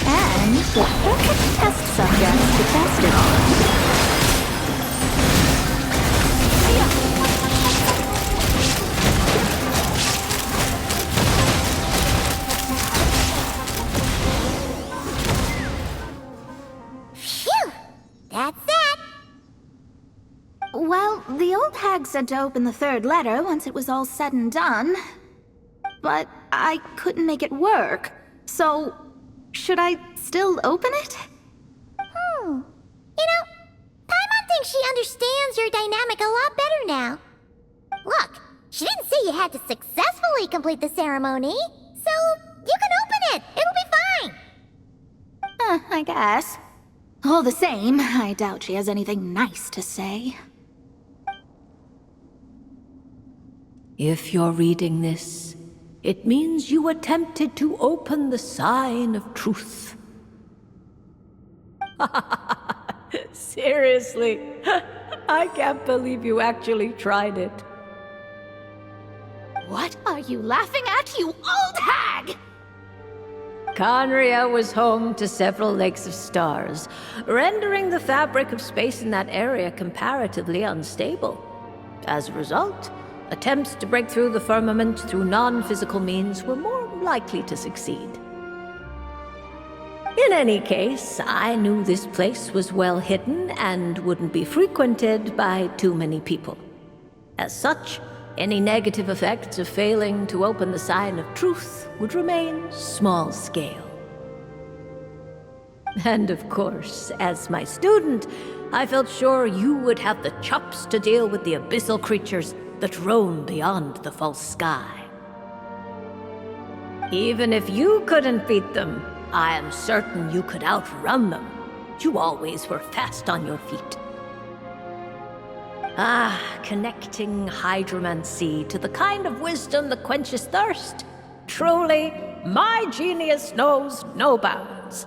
And the perfect test subjects to test it on. Phew! That's that! Well, the old hag said to open the third letter once it was all said and done. But I couldn't make it work. So, should I still open it? You know, Paimon thinks she understands your dynamic a lot better now. Look, she didn't say you had to successfully complete the ceremony, so you can open it. It'll be fine. I guess. All the same, I doubt she has anything nice to say. If you're reading this, it means you attempted to open the sign of truth. Seriously, I can't believe you actually tried it. What are you laughing at, you old hag? Conria was home to several lakes of stars, rendering the fabric of space in that area comparatively unstable. As a result, attempts to break through the firmament through non-physical means were more likely to succeed. In any case, I knew this place was well hidden and wouldn't be frequented by too many people. As such, any negative effects of failing to open the sign of truth would remain small scale. And of course, as my student, I felt sure you would have the chops to deal with the abyssal creatures that roam beyond the false sky. Even if you couldn't beat them, I am certain you could outrun them. You always were fast on your feet. Ah, connecting hydromancy to the kind of wisdom that quenches thirst. Truly, my genius knows no bounds.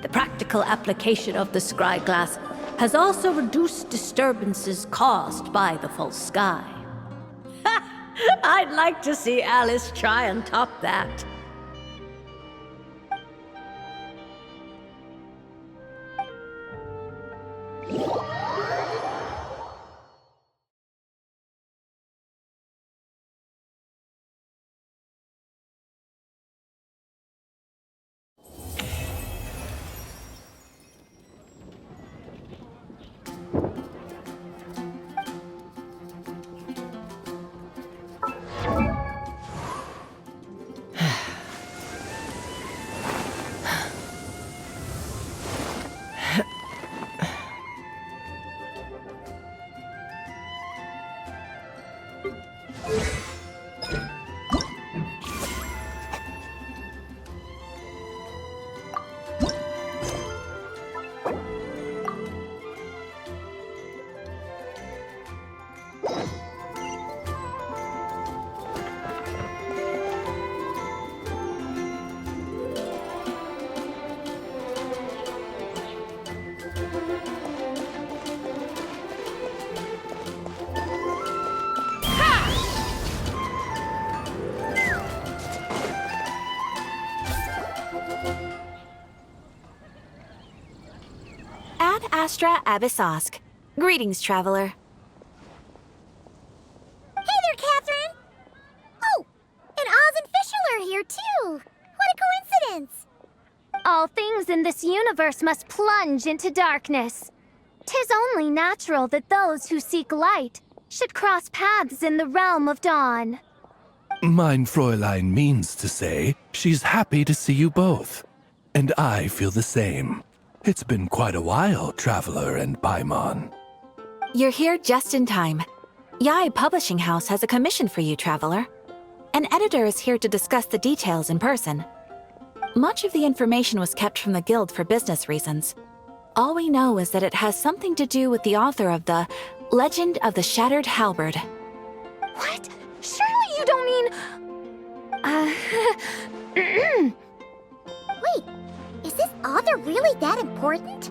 The practical application of the scryglass has also reduced disturbances caused by the false sky. I'd like to see Alice try and top that. Ad Astra Abyssosk. Greetings, traveler. Hey there, Catherine! Oh, and Oz and Fischl are here too! What a coincidence! All things in this universe must plunge into darkness. 'Tis only natural that those who seek light should cross paths in the realm of dawn. Mein Fräulein means to say she's happy to see you both. And I feel the same. It's been quite a while, Traveler and Paimon. You're here just in time. Yai Publishing House has a commission for you, traveler. An editor is here to discuss the details in person. Much of the information was kept from the guild for business reasons. All we know is that it has something to do with the author of the Legend of the Shattered Halberd. What? Surely you don't mean... Wait, is this author really that important?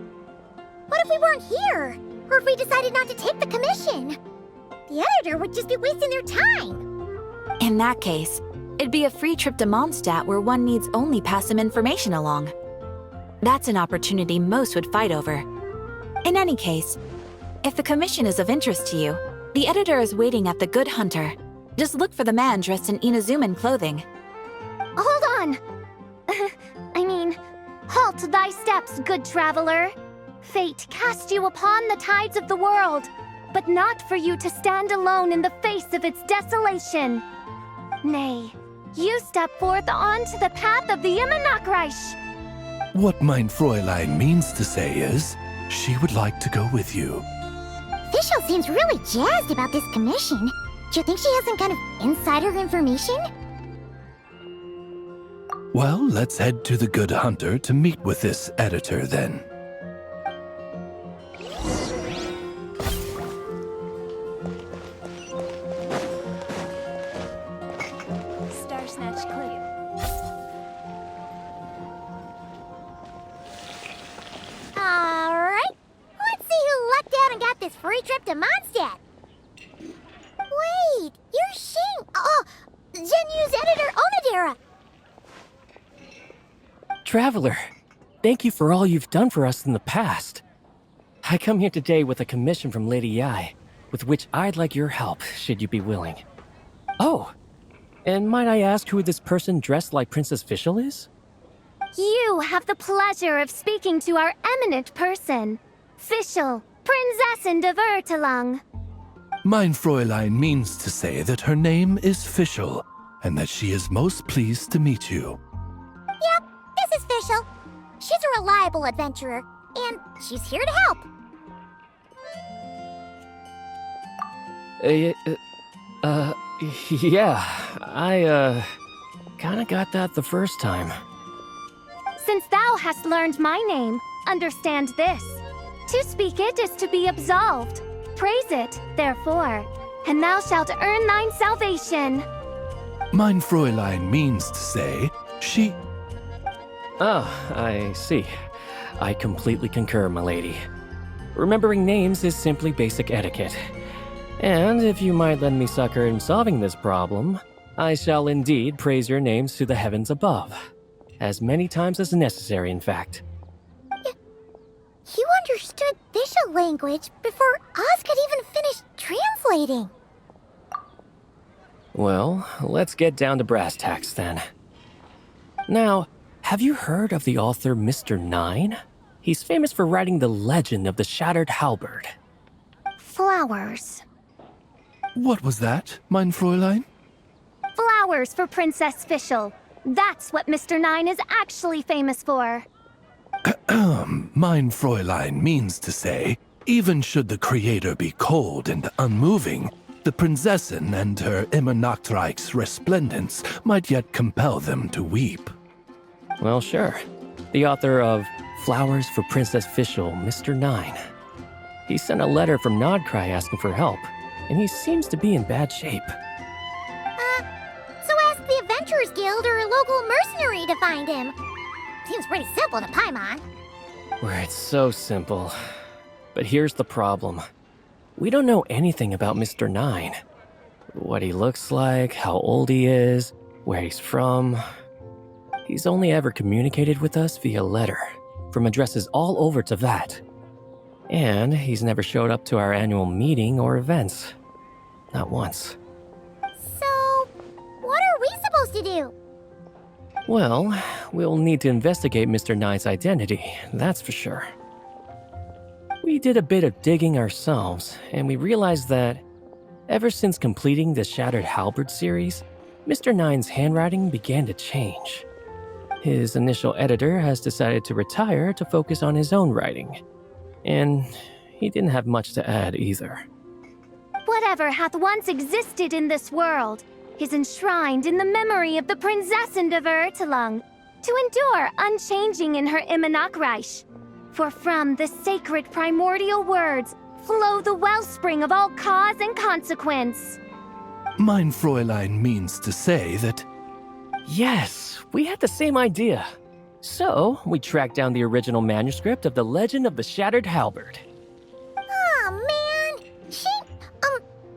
What if we weren't here? Or if we decided not to take the commission? The editor would just be wasting their time. In that case, it'd be a free trip to Mondstadt where one needs only pass some information along. That's an opportunity most would fight over. In any case, if the commission is of interest to you, the editor is waiting at the Good Hunter. Just look for the man dressed in Inazuman clothing. Hold on! Halt thy steps, good traveler. Fate cast you upon the tides of the world, but not for you to stand alone in the face of its desolation. Nay, you step forth onto the path of the Immernachtreich. What mein Fräulein means to say is, she would like to go with you. Fischl seems really jazzed about this commission. Do you think she has some kind of insider information? Well, let's head to the Good Hunter to meet with this editor then. Star Snatch clear. Alright, let's see who lucked out and got this free trip to Mondstadt. Wait, you're Shing. Oh, Zenu's editor, Onodera. Traveler, thank you for all you've done for us in the past. I come here today with a commission from Lady Yai, with which I'd like your help, should you be willing. Oh, and might I ask who this person dressed like Princess Fischl is? You have the pleasure of speaking to our eminent person, Fischl, Prinzessin de Vertelung. Mein Fräulein means to say that her name is Fischl, and that she is most pleased to meet you. Yep, this is Fischl. She's a reliable adventurer, and she's here to help. Yeah, I, kinda got that the first time. Since thou hast learned my name, understand this. To speak it is to be absolved. Praise it, therefore, and thou shalt earn thine salvation. Mein Fräulein means to say she... Ah, I see. I completely concur, my lady. Remembering names is simply basic etiquette. And if you might lend me succor in solving this problem, I shall indeed praise your names to the heavens above. As many times as necessary, in fact. You understood Fischl language before Oz could even finish translating. Well, let's get down to brass tacks then. Now, have you heard of the author Mr. Nine? He's famous for writing the legend of the Shattered Halberd. Flowers. What was that, mein Fräulein? Flowers for Princess Fischl. That's what Mr. Nine is actually famous for. Mein Fräulein means to say, even should the creator be cold and unmoving, the Prinzessin and her immer Nachtreich's resplendence might yet compel them to weep. Well, sure. The author of Flowers for Princess Fischl, Mr. Nine. He sent a letter from Nodcry asking for help, and he seems to be in bad shape. So ask the Adventurers Guild or a local mercenary to find him. Seems pretty simple to Paimon. Where it's so simple. But here's the problem. We don't know anything about Mr. Nine. What he looks like, how old he is, where he's from. He's only ever communicated with us via letter, from addresses all over Teyvat. And he's never showed up to our annual meeting or events. Not once. So, what are we supposed to do? Well, we'll need to investigate Mr. Nine's identity, that's for sure. We did a bit of digging ourselves, and we realized that ever since completing the Shattered Halberd series, Mr. Nine's handwriting began to change. His initial editor has decided to retire to focus on his own writing. And he didn't have much to add either. Whatever hath once existed in this world is enshrined in the memory of the Prinzessin de Vertelung, to endure unchanging in her immer Nachtreich. For from the sacred primordial words flow the wellspring of all cause and consequence. Mein Fräulein means to say that... Yes, we had the same idea. So, we tracked down the original manuscript of the Legend of the Shattered Halberd. Aw, man!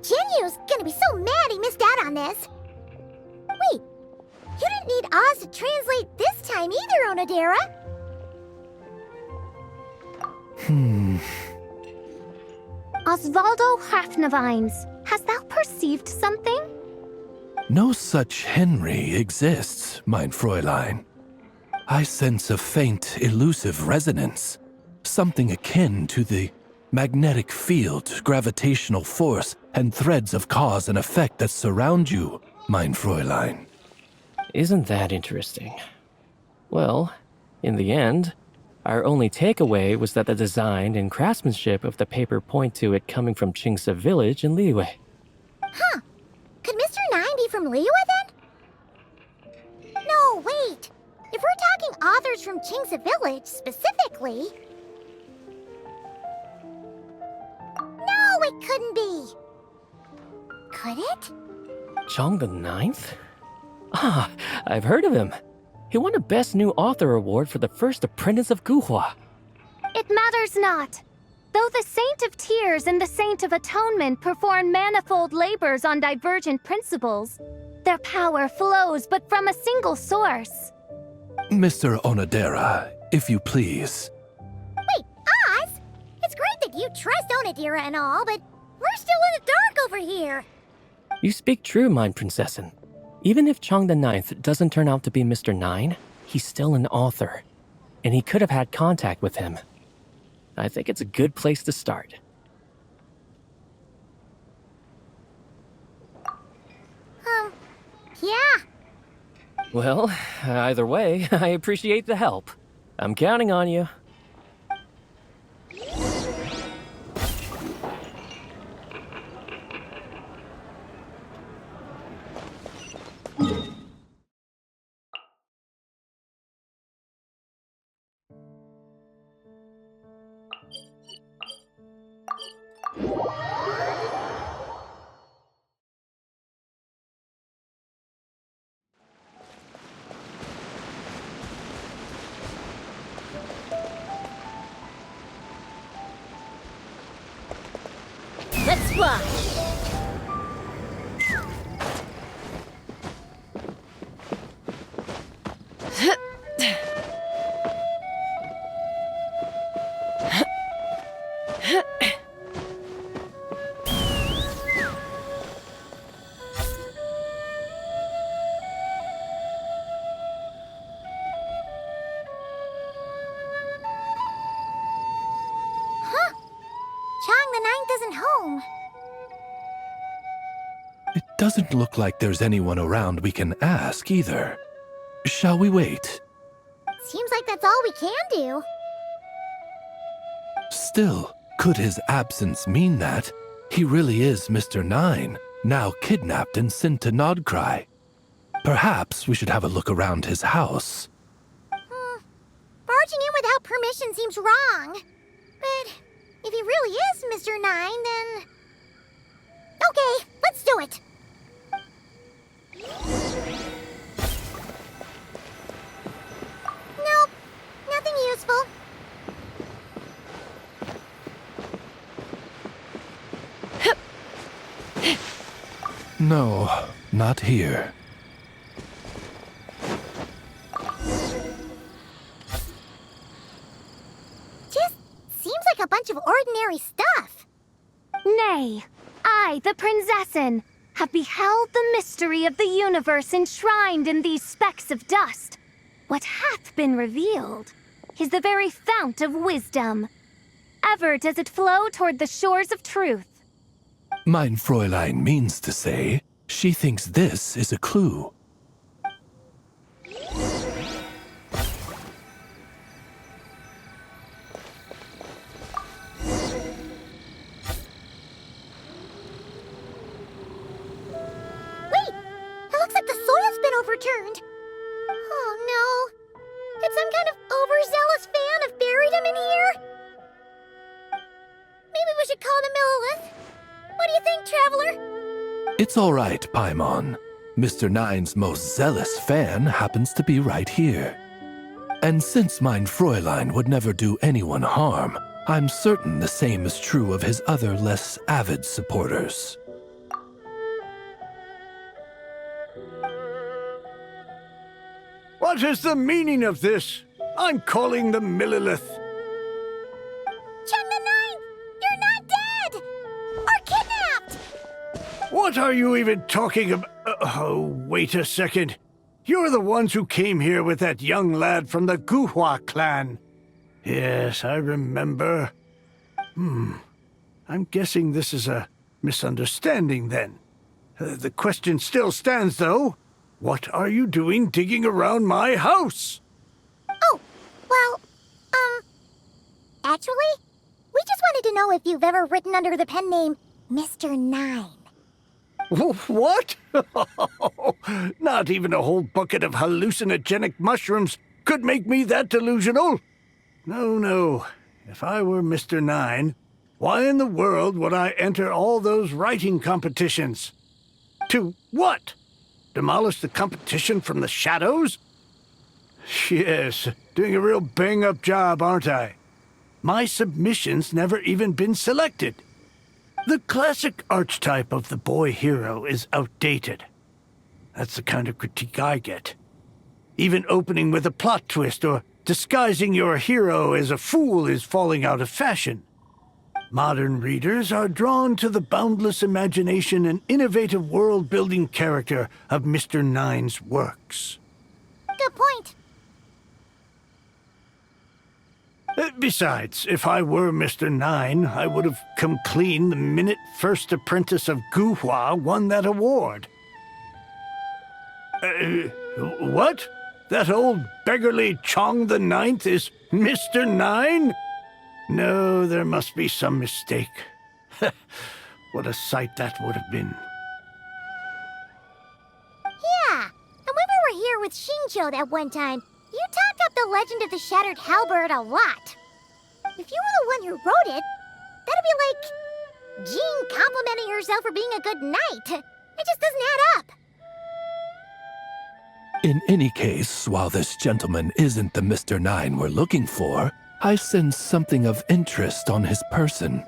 Jinyu's gonna be so mad he missed out on this. Wait, you didn't need Oz to translate this time either, Onodera. Osvaldo Hafnavines, hast thou perceived something? No such Henry exists, mein Fräulein. I sense a faint, elusive resonance. Something akin to the magnetic field, gravitational force, and threads of cause and effect that surround you, mein Fräulein. Isn't that interesting? Well, in the end, our only takeaway was that the design and craftsmanship of the paper point to it coming from Qingce village in Liyue. Huh. Could Mr. Nine be from Liyue then? No, wait. If we're talking authors from Qingce village specifically... No, it couldn't be. Could it? Chong the Ninth? Ah, I've heard of him. He won a Best New Author award for the first apprentice of Guhua. It matters not. Though the Saint of Tears and the Saint of Atonement perform manifold labors on divergent principles, their power flows but from a single source. Mr. Onodera, if you please. Wait, Oz? It's great that you trust Onodera and all, but we're still in the dark over here. You speak true, Mind Princessin. Even if Chong the Ninth doesn't turn out to be Mr. Nine, he's still an author, and he could have had contact with him. I think it's a good place to start. Yeah. Well, either way, I appreciate the help. I'm counting on you. Let's fly. Huh? Chang the Ninth isn't home. It doesn't look like there's anyone around we can ask either. Shall we wait? Seems like that's all we can do. Still, could his absence mean that he really is Mr. Nine, now kidnapped and sent to Nodcry? Perhaps we should have a look around his house. Barging in without permission seems wrong. But if he really is Mr. Nine, then... Okay, let's do it. Nope, nothing useful. No, not here. Just seems like a bunch of ordinary stuff. Nay, I, the Princessin, have beheld the mystery of the universe enshrined in these specks of dust. What hath been revealed is the very fount of wisdom. Ever does it flow toward the shores of truth. Mein Fräulein means to say, she thinks this is a clue. Overturned. Oh no. Did some kind of overzealous fan have buried him in here? Maybe we should call him Lilith. What do you think, Traveler? It's all right, Paimon. Mr. Nine's most zealous fan happens to be right here. And since Mein Fräulein would never do anyone harm, I'm certain the same is true of his other less avid supporters. What is the meaning of this? I'm calling the Millilith. Cheng the Ninth! You're not dead! Or kidnapped! What are you even talking about? Oh, wait a second. You're the ones who came here with that young lad from the Guhua clan. Yes, I remember. I'm guessing this is a misunderstanding then. The question still stands, though. What are you doing digging around my house? Oh, well, actually, we just wanted to know if you've ever written under the pen name Mr. Nine. What? Not even a whole bucket of hallucinogenic mushrooms could make me that delusional. No. If I were Mr. Nine, why in the world would I enter all those writing competitions? To what? Demolish the competition from the shadows? Yes, doing a real bang-up job, aren't I? My submission's never even been selected. The classic archetype of the boy hero is outdated. That's the kind of critique I get. Even opening with a plot twist or disguising your hero as a fool is falling out of fashion. Modern readers are drawn to the boundless imagination and innovative world-building character of Mr. Nine's works. Good point. Besides, if I were Mr. Nine, I would have come clean the minute First Apprentice of Guhua won that award. What? That old beggarly Chong the Ninth is Mr. Nine? No, there must be some mistake. What a sight that would have been. Yeah, and when we were here with Shinjo that one time, you talked up the legend of the Shattered Halberd a lot. If you were the one who wrote it, that'd be like Jean complimenting herself for being a good knight. It just doesn't add up. In any case, while this gentleman isn't the Mr. Nine we're looking for, I sense something of interest on his person.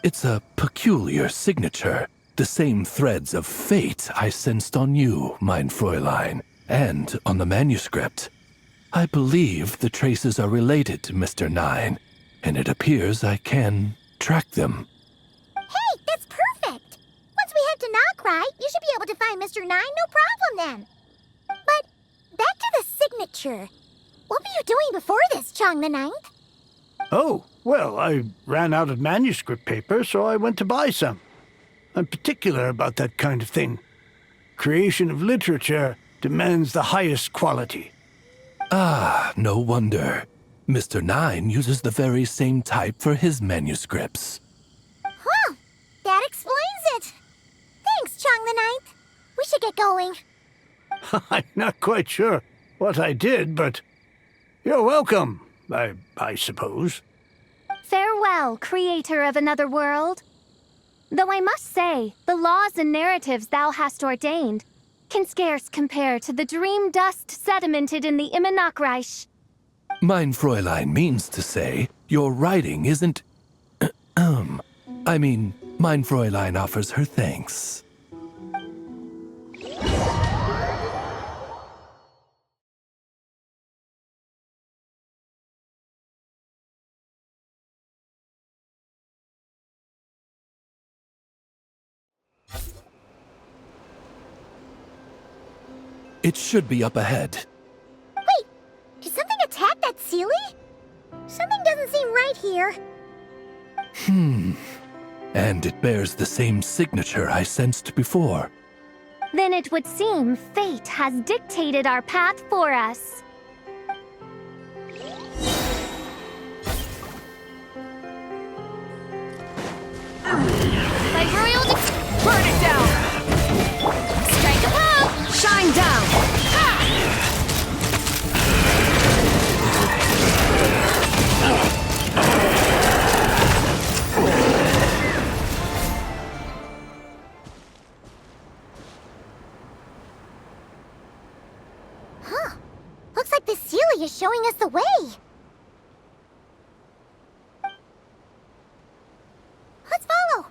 It's a peculiar signature, the same threads of fate I sensed on you, mein Fräulein, and on the manuscript. I believe the traces are related to Mr. Nine, and it appears I can track them. Hey, that's perfect! Once we head to Nokrai, you should be able to find Mr. Nine, no problem then. But, back to the signature. What were you doing before this, Chong the Ninth? Oh, well, I ran out of manuscript paper, so I went to buy some. I'm particular about that kind of thing. Creation of literature demands the highest quality. Ah, no wonder. Mr. Nine uses the very same type for his manuscripts. Huh, that explains it. Thanks, Chong the Ninth. We should get going. I'm not quite sure what I did, but you're welcome, I suppose. Farewell, creator of another world. Though I must say, the laws and narratives thou hast ordained can scarce compare to the dream dust sedimented in the Immenachreich. Mein Fräulein means to say, your writing isn't... I mean, mein Fräulein offers her thanks. It should be up ahead. Wait, did something attack that Sealy? Something doesn't seem right here. And it bears the same signature I sensed before. Then it would seem fate has dictated our path for us. By royal burn it down! Strike a pop! Shine down! Huh. Looks like the Sealy is showing us the way. Let's follow.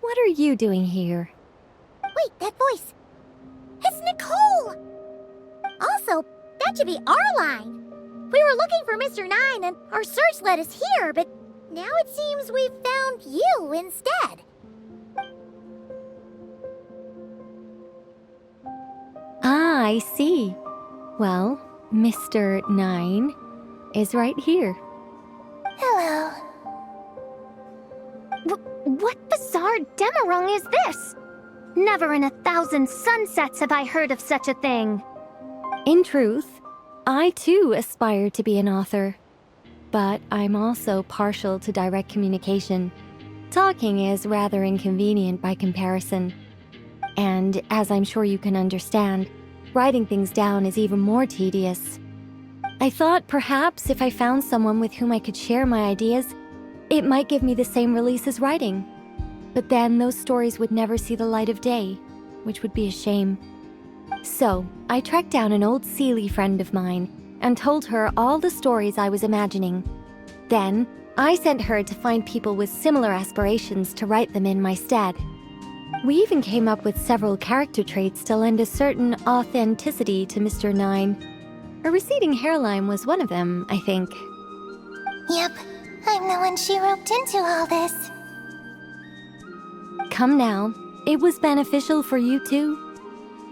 What are you doing here? Wait, that voice. It's Nicole! Also, that should be our line. We were looking for Mr. Nine and our search led us here, but now it seems we've found you instead. Ah, I see. Well, Mr. Nine is right here. Hello. What bizarre demarung is this? Never in 1,000 sunsets have I heard of such a thing. In truth, I too aspire to be an author. But I'm also partial to direct communication. Talking is rather inconvenient by comparison. And as I'm sure you can understand, writing things down is even more tedious. I thought perhaps if I found someone with whom I could share my ideas, it might give me the same release as writing. But then those stories would never see the light of day, which would be a shame. So, I tracked down an old Seelie friend of mine and told her all the stories I was imagining. Then, I sent her to find people with similar aspirations to write them in my stead. We even came up with several character traits to lend a certain authenticity to Mr. Nine. A receding hairline was one of them, I think. Yep, I'm the one she roped into all this. Come now, it was beneficial for you too.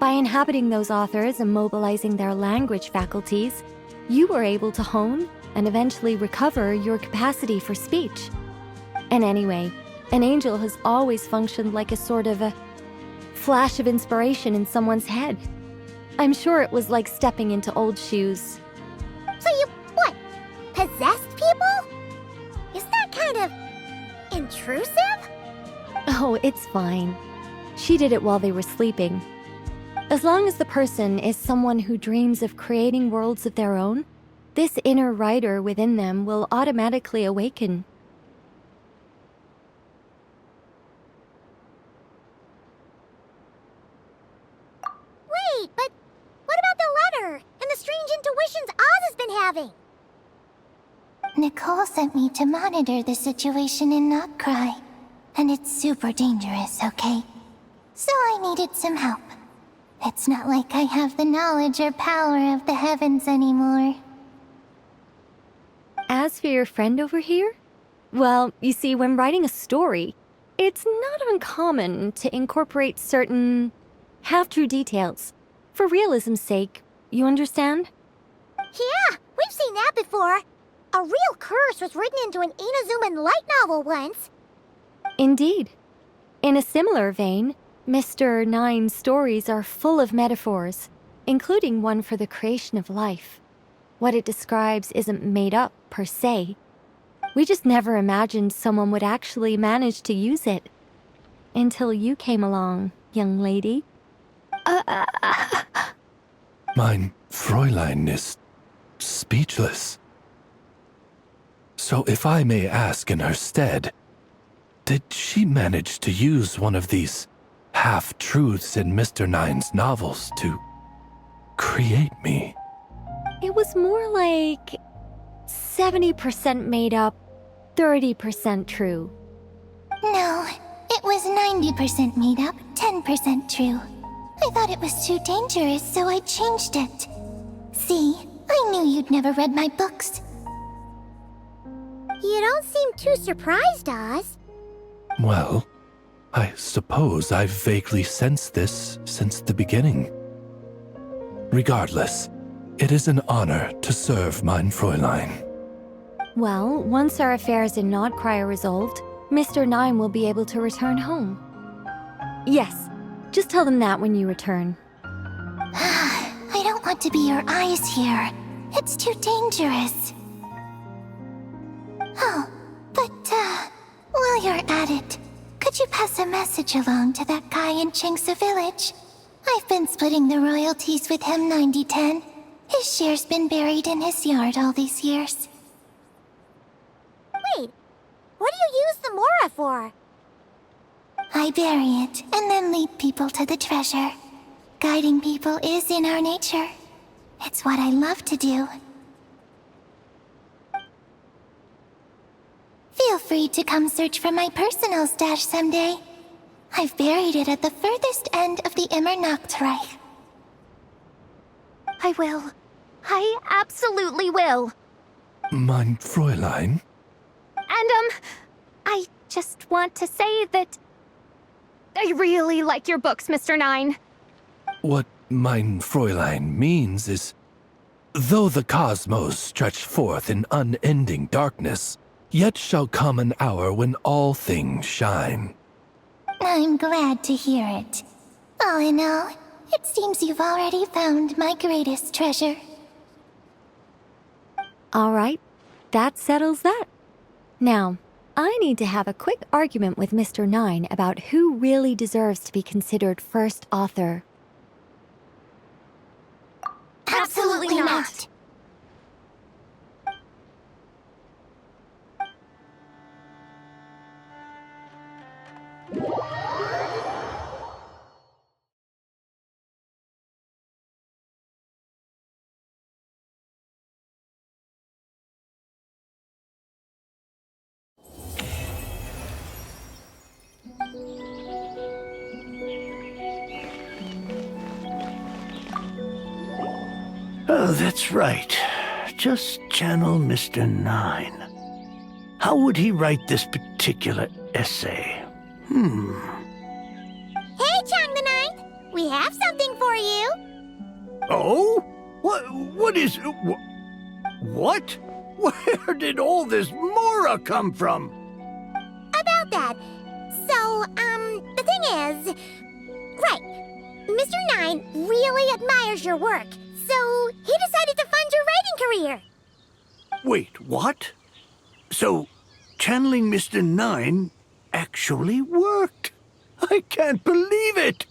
By inhabiting those authors and mobilizing their language faculties, you were able to hone and eventually recover your capacity for speech. And anyway, an angel has always functioned like a sort of a flash of inspiration in someone's head. I'm sure it was like stepping into old shoes. So you, what, possessed people? Isn't that kind of intrusive? Oh, it's fine. She did it while they were sleeping. As long as the person is someone who dreams of creating worlds of their own, this inner writer within them will automatically awaken. Wait, but what about the letter and the strange intuitions Oz has been having? Nicole sent me to monitor the situation and not cry. And it's super dangerous, okay? So I needed some help. It's not like I have the knowledge or power of the heavens anymore. As for your friend over here? Well, you see, when writing a story, it's not uncommon to incorporate certain half-true details. For realism's sake, you understand? Yeah, we've seen that before. A real curse was written into an Inazuman light novel once. Indeed. In a similar vein, Mr. Nine's stories are full of metaphors, including one for the creation of life. What it describes isn't made up, per se. We just never imagined someone would actually manage to use it. Until you came along, young lady. Mein Fräulein is speechless. So if I may ask in her stead, did she manage to use one of these half-truths in Mr. Nine's novels to create me? It was more like 70% made up, 30% true. No, it was 90% made up, 10% true. I thought it was too dangerous, so I changed it. See, I knew you'd never read my books. You don't seem too surprised, Oz. Well, I suppose I've vaguely sensed this since the beginning. Regardless, it is an honor to serve mein Fräulein. Well, once our affairs in Nodcry are resolved, Mr. Nine will be able to return home. Yes, just tell them that when you return. I don't want to be your eyes here. It's too dangerous. Oh, but, while you're at it, could you pass a message along to that guy in Chingsa Village? I've been splitting the royalties with him 90-10. His share's been buried in his yard all these years. Wait, what do you use the Mora for? I bury it, and then lead people to the treasure. Guiding people is in our nature. It's what I love to do. Feel free to come search for my personal stash someday. I've buried it at the furthest end of the Immer Nachtreich. I will. I absolutely will. Mein Fräulein? And, I just want to say that I really like your books, Mr. Nine. What mein Fräulein means is, though the cosmos stretch forth in unending darkness, yet shall come an hour when all things shine. I'm glad to hear it. All in all, it seems you've already found my greatest treasure. All right, that settles that. Now, I need to have a quick argument with Mr. Nine about who really deserves to be considered first author. Absolutely not. Oh, that's right. Just channel Mr. Nine. How would he write this particular essay? Hey, Chang the Ninth! We have something for you! Oh? What is... What? Where did all this Mora come from? About that. So, the thing is... Right. Mr. Nine really admires your work, so he decided to fund your writing career. Wait, what? So, channeling Mr. Nine actually worked. I can't believe it!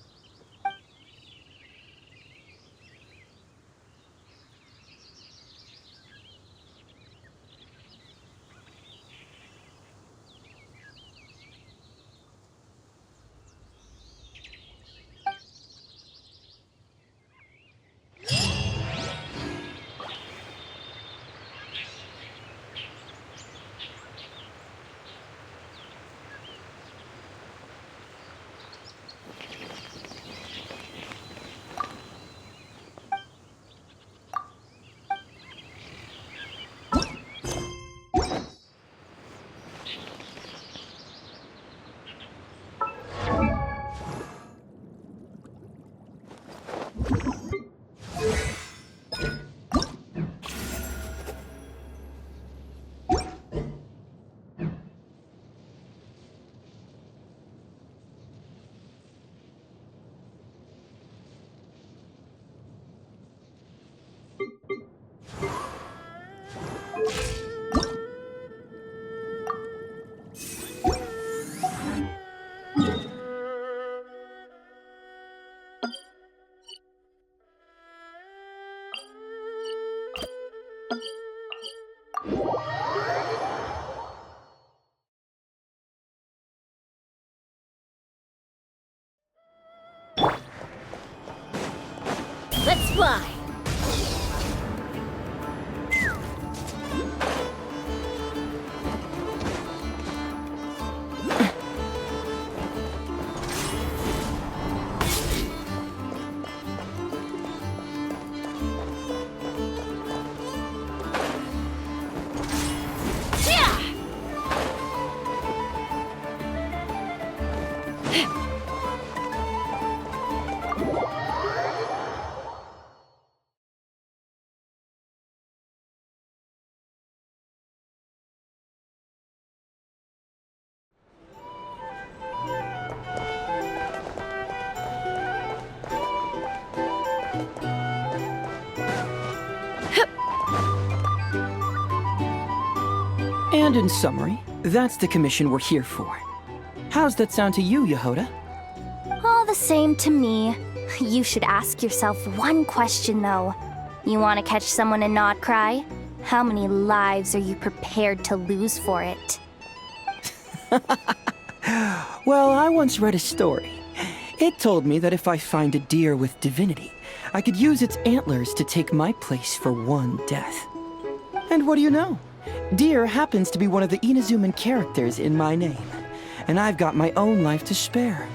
Let's fly! And in summary, that's the commission we're here for. How's that sound to you, Yehoda? All the same to me. You should ask yourself one question, though. You want to catch someone and not cry? How many lives are you prepared to lose for it? Well, I once read a story. It told me that if I find a deer with divinity, I could use its antlers to take my place for one death. And what do you know? Deer happens to be one of the Inazuman characters in my name, and I've got my own life to spare.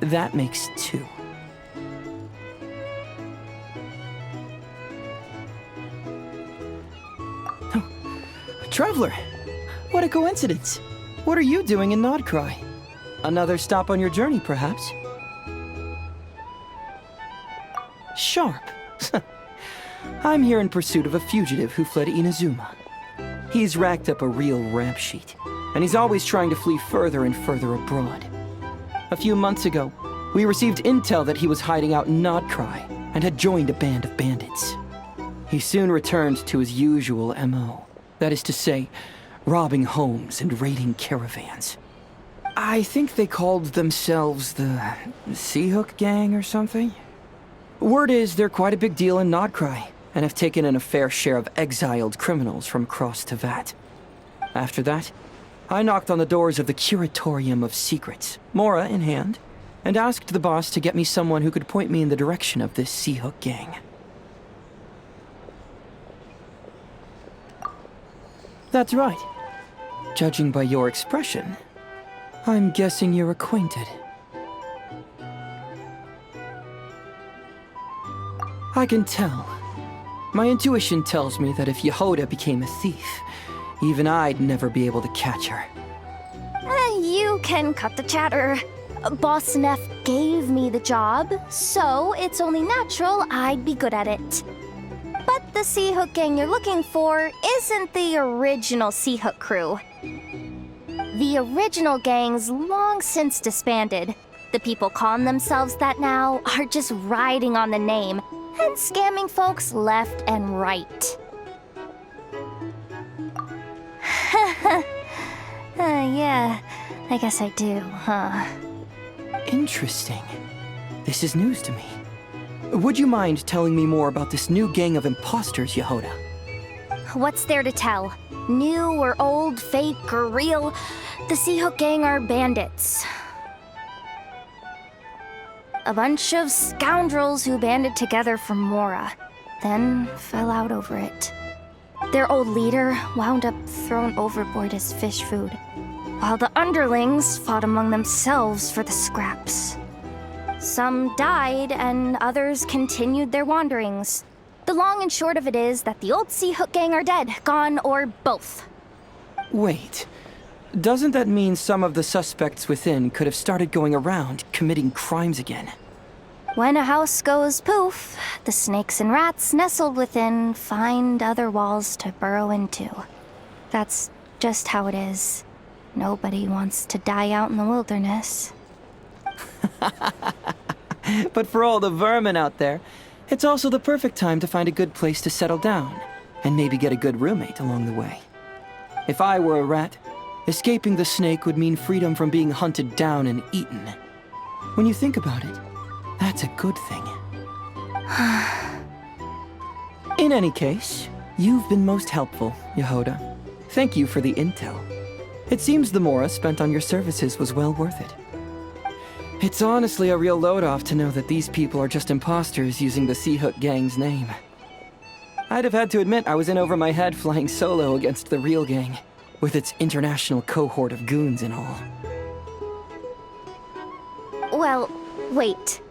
That makes two. Oh, Traveler, what a coincidence. What are you doing in Nodcry? Another stop on your journey, perhaps? Sharp. I'm here in pursuit of a fugitive who fled Inazuma. He's racked up a real rap sheet, and he's always trying to flee further and further abroad. A few months ago, we received intel that he was hiding out in Nodcry and had joined a band of bandits. He soon returned to his usual MO, that is to say, robbing homes and raiding caravans. I think they called themselves the Sea Hook Gang or something. Word is they're quite a big deal in Nodcry, and have taken in a fair share of exiled criminals from across Tevat. After that, I knocked on the doors of the Curatorium of Secrets, Mora in hand, and asked the boss to get me someone who could point me in the direction of this Sea Hook Gang. That's right. Judging by your expression, I'm guessing you're acquainted. I can tell. My intuition tells me that if Yehoda became a thief, even I'd never be able to catch her. You can cut the chatter. Boss Neff gave me the job, so it's only natural I'd be good at it. But the Sea Hook gang you're looking for isn't the original Sea Hook crew. The original gang's long since disbanded. The people calling themselves that now are just riding on the name and scamming folks left and right. Yeah, I guess I do, huh? Interesting. This is news to me. Would you mind telling me more about this new gang of imposters, Yehoda? What's there to tell? New or old, fake or real, the Sea Hook gang are bandits. A bunch of scoundrels who banded together for Mora, then fell out over it. Their old leader wound up thrown overboard as fish food, while the underlings fought among themselves for the scraps. Some died, and others continued their wanderings. The long and short of it is that the old Sea Hook gang are dead, gone, or both. Wait. Doesn't that mean some of the suspects within could have started going around, committing crimes again? When a house goes poof, the snakes and rats nestled within find other walls to burrow into. That's just how it is. Nobody wants to die out in the wilderness. But for all the vermin out there, it's also the perfect time to find a good place to settle down, and maybe get a good roommate along the way. If I were a rat, escaping the snake would mean freedom from being hunted down and eaten. When you think about it, that's a good thing. In any case, you've been most helpful, Yehoda. Thank you for the intel. It seems the Mora spent on your services was well worth it. It's honestly a real load-off to know that these people are just imposters using the Sea Hook gang's name. I'd have had to admit I was in over my head flying solo against the real gang, with its international cohort of goons and all. Well, wait.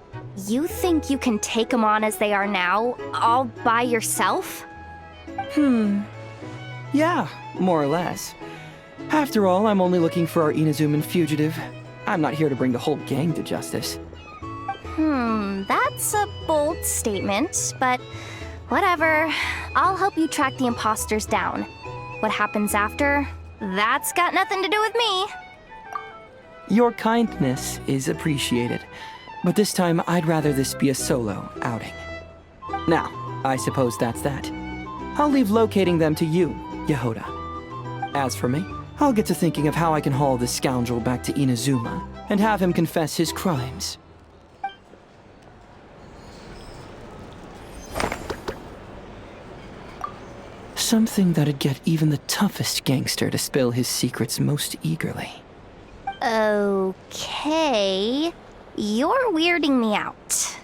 You think you can take them on as they are now, all by yourself? Yeah, more or less. After all, I'm only looking for our Inazuman fugitive. I'm not here to bring the whole gang to justice. That's a bold statement, but whatever. I'll help you track the imposters down. What happens after? That's got nothing to do with me. Your kindness is appreciated, but this time I'd rather this be a solo outing. Now, I suppose that's that. I'll leave locating them to you, Yehoda. As for me, I'll get to thinking of how I can haul this scoundrel back to Inazuma and have him confess his crimes. Something that'd get even the toughest gangster to spill his secrets most eagerly. Okay. You're weirding me out.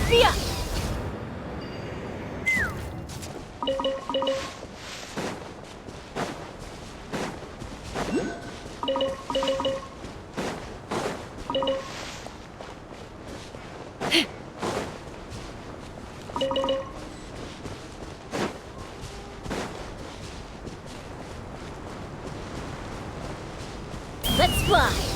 Via! Let's fly!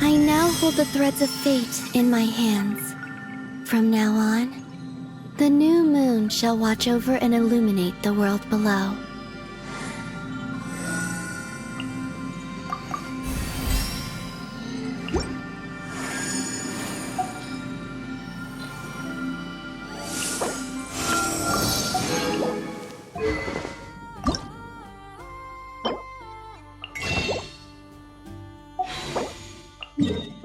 I now hold the threads of fate in my hands. From now on, the new moon shall watch over and illuminate the world below. Yeah.